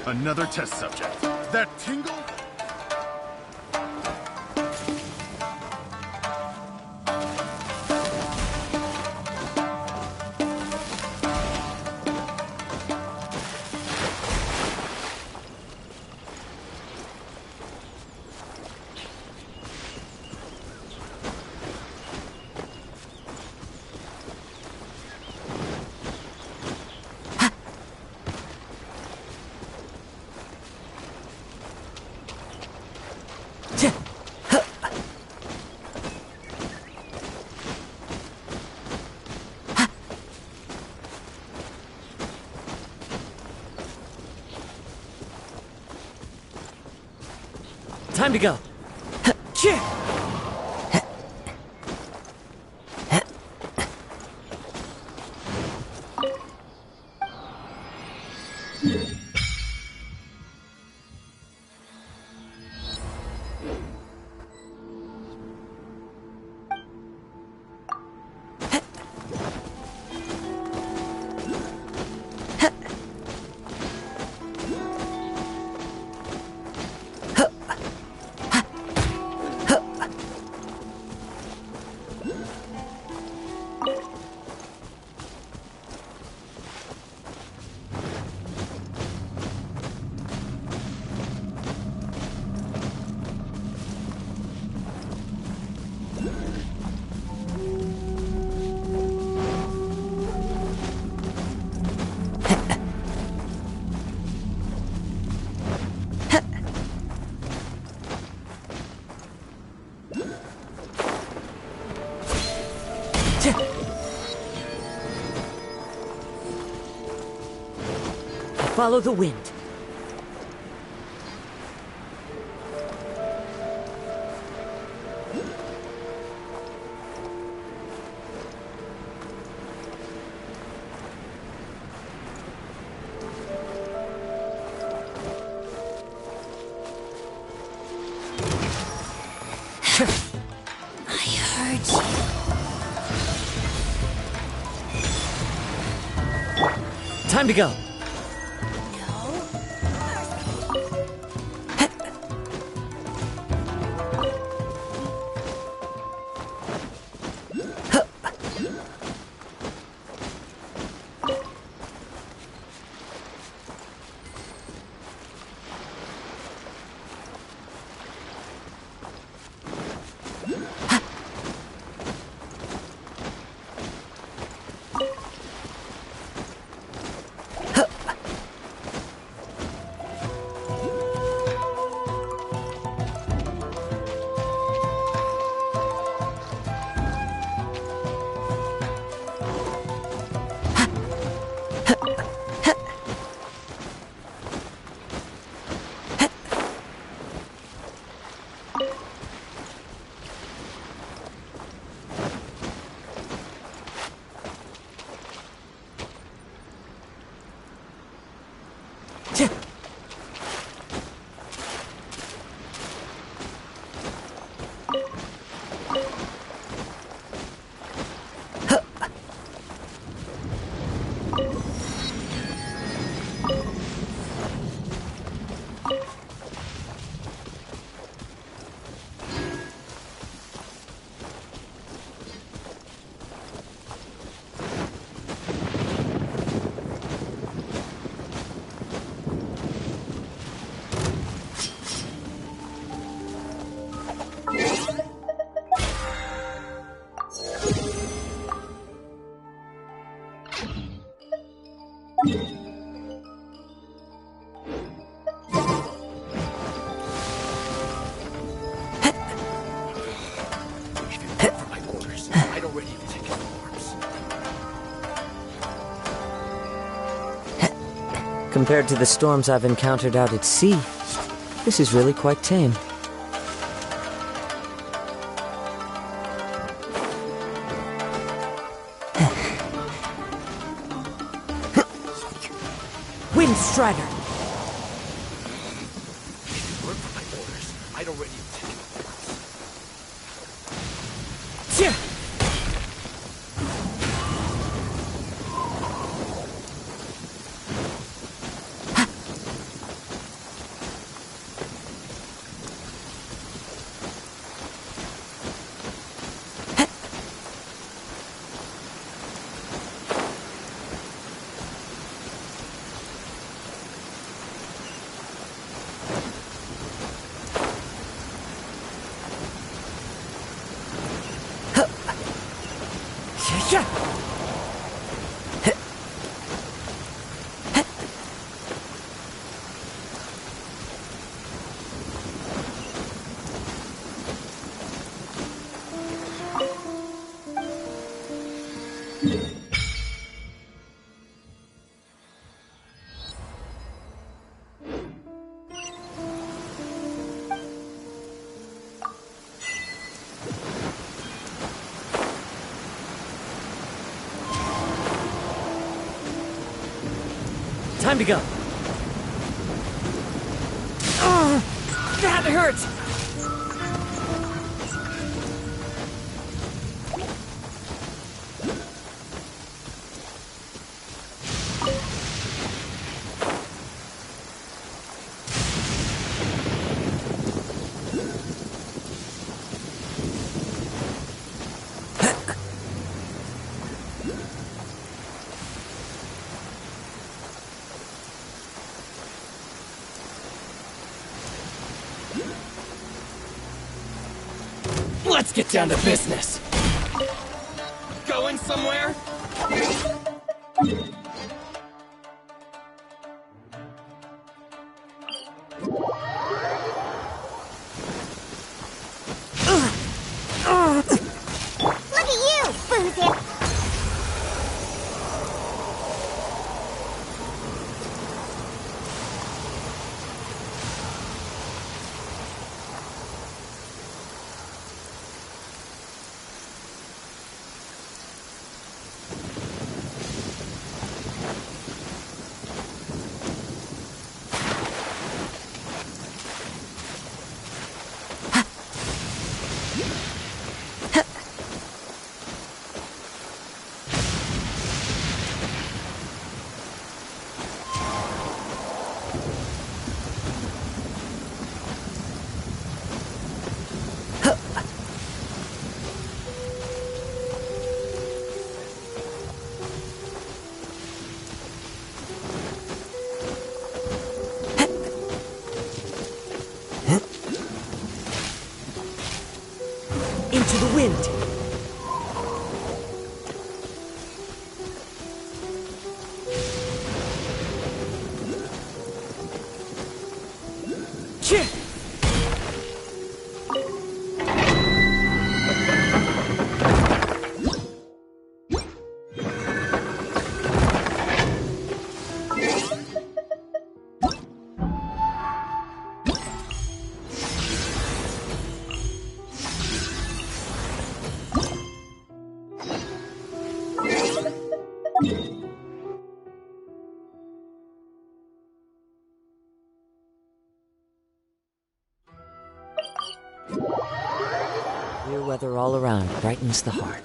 Another test subject. That tingle? Time to go. Follow the wind. I heard you. Time to go. Compared to the storms I've encountered out at sea, this is really quite tame. Wind Strider! Work for my orders. I'd already taken Time to go. That hurts! Let's get down to business. Going somewhere? Look at you, Boozy! Into the wind. Chip! Clear weather all around brightens the heart.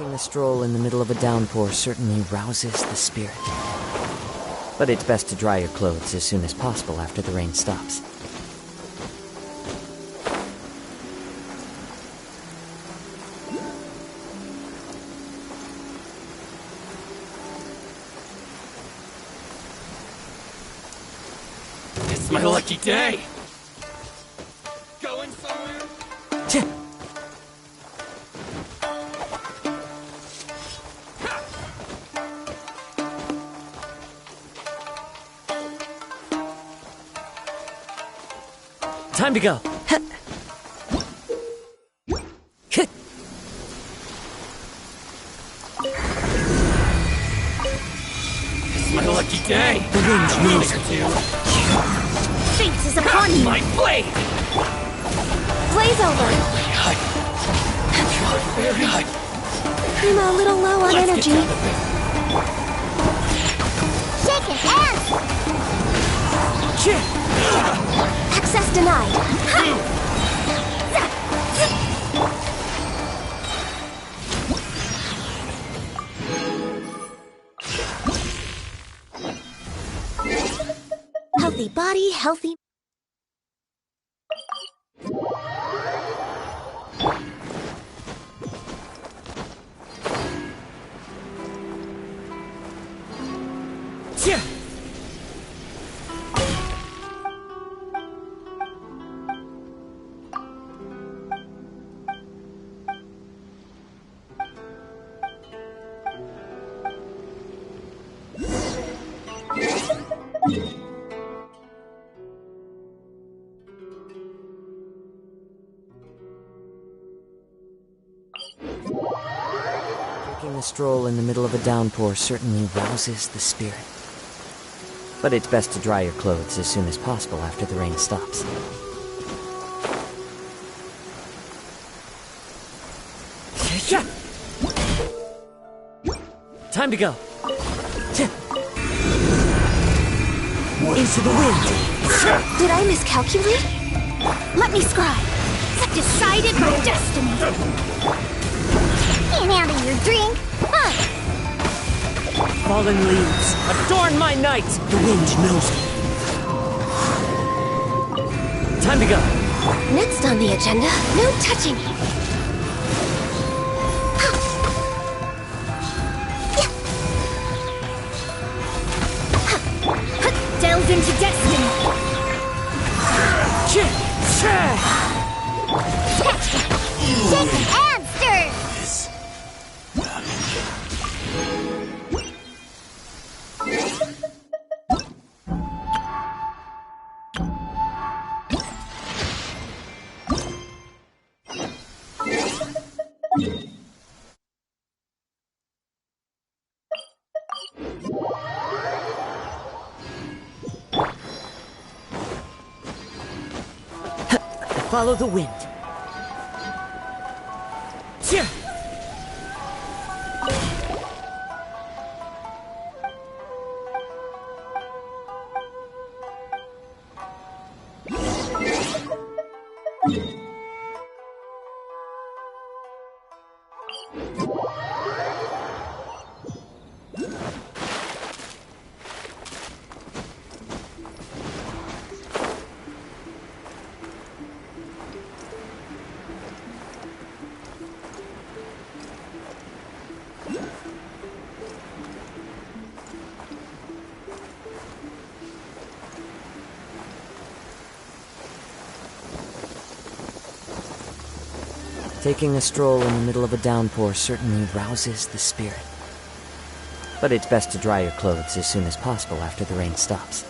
Taking a stroll in the middle of a downpour certainly rouses the spirit. But it's best to dry your clothes as soon as possible after the rain stops. It's my lucky day. Going somewhere? Time to go. It's my lucky day. The wind's moving. Fate is upon you. My blade. Blaze over. Very high. I'm a little low on Let's energy. get down to business. Shaking hands! Access denied. Healthy body, healthy... A stroll in the middle of a downpour certainly rouses the spirit. But it's best to dry your clothes as soon as possible after the rain stops. Time to go. Into the wind. Did I miscalculate? Let me scribe. I've decided my destiny. Can't handle your drink. Huh. Fallen leaves, adorn my night! The wind knows me. Time to go. Next on the agenda, no touching. Delve into destiny. Shake and stir. Follow the wind. Taking a stroll in the middle of a downpour certainly rouses the spirit. But it's best to dry your clothes as soon as possible after the rain stops.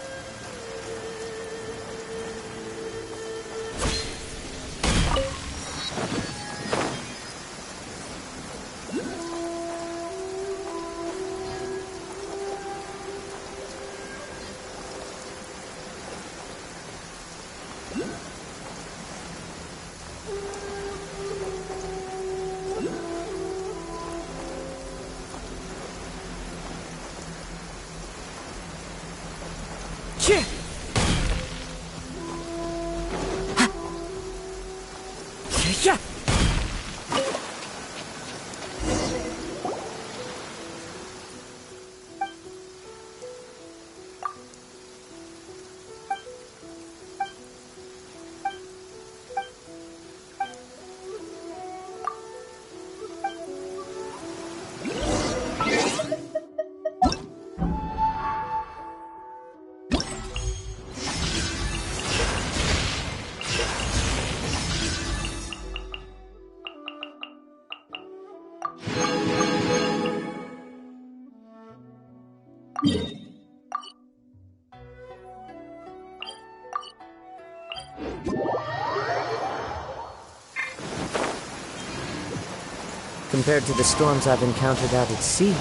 Compared to the storms I've encountered out at sea,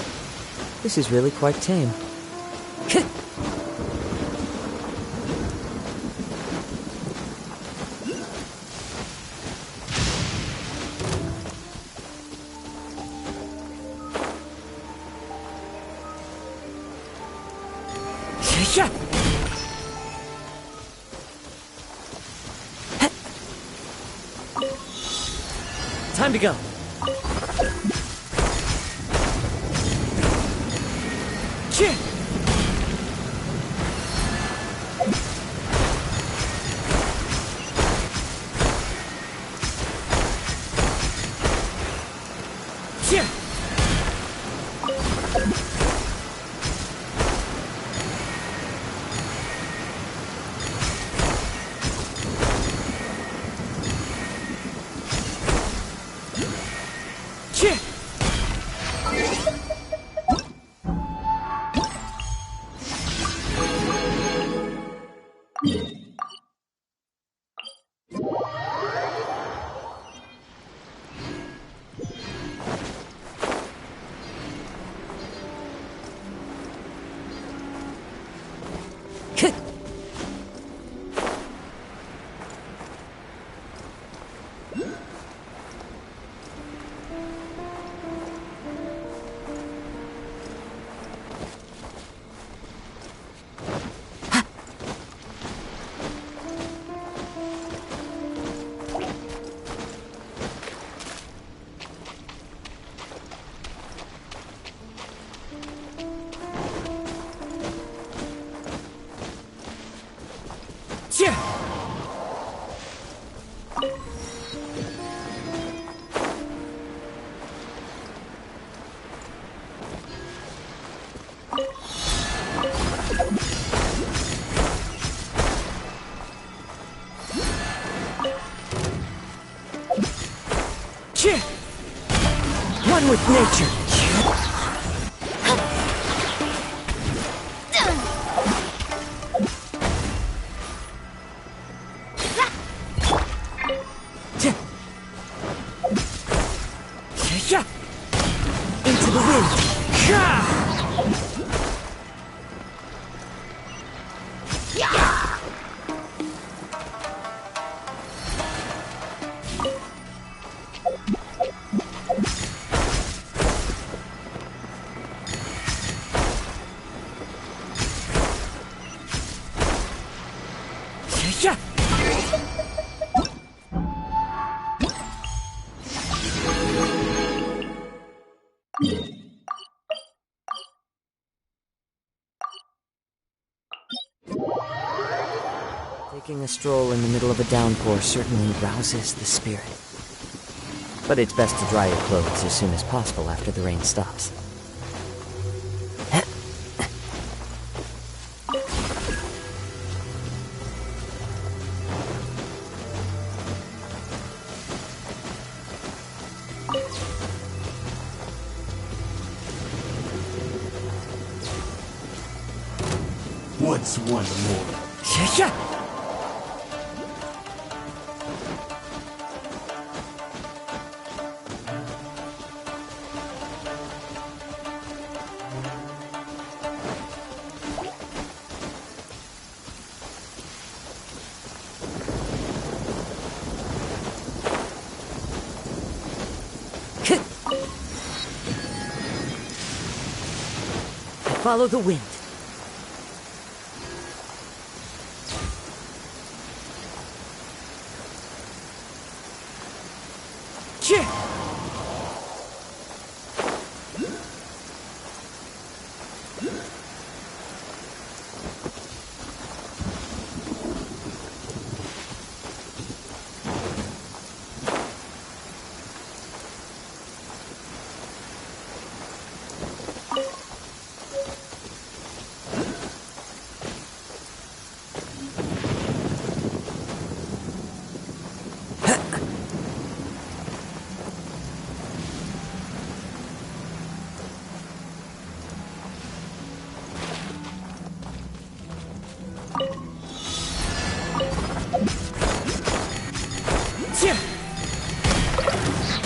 this is really quite tame. Time to go. One with nature. Into the wind. Taking a stroll in the middle of a downpour certainly rouses the spirit. But it's best to dry your clothes as soon as possible after the rain stops. What's one more? Follow the wind.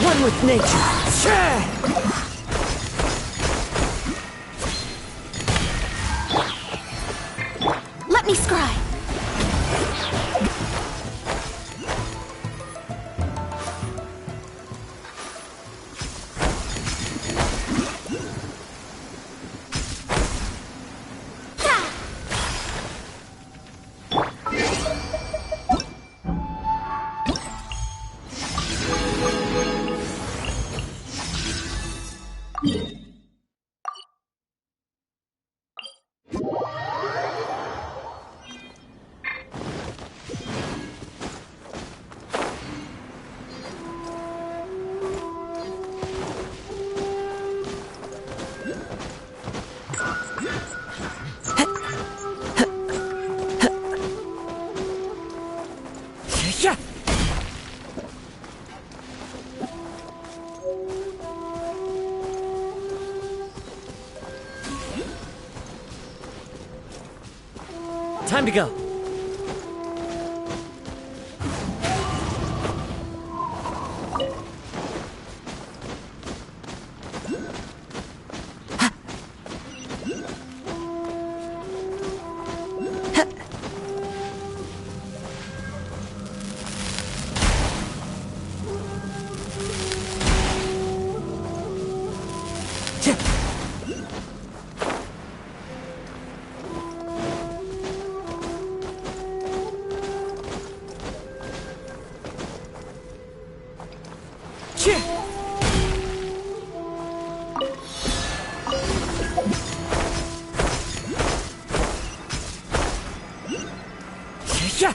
One with nature. Let me scry. Time to go. Cha!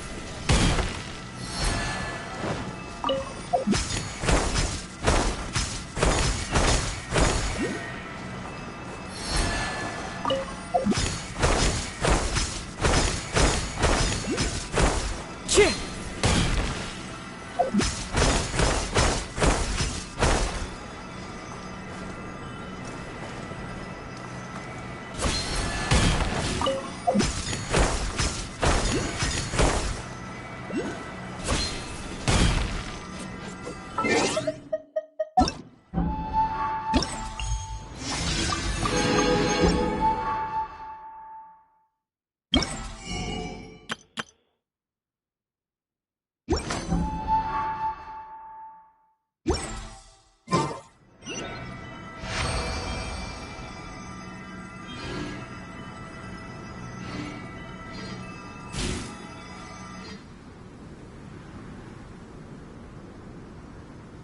Cha!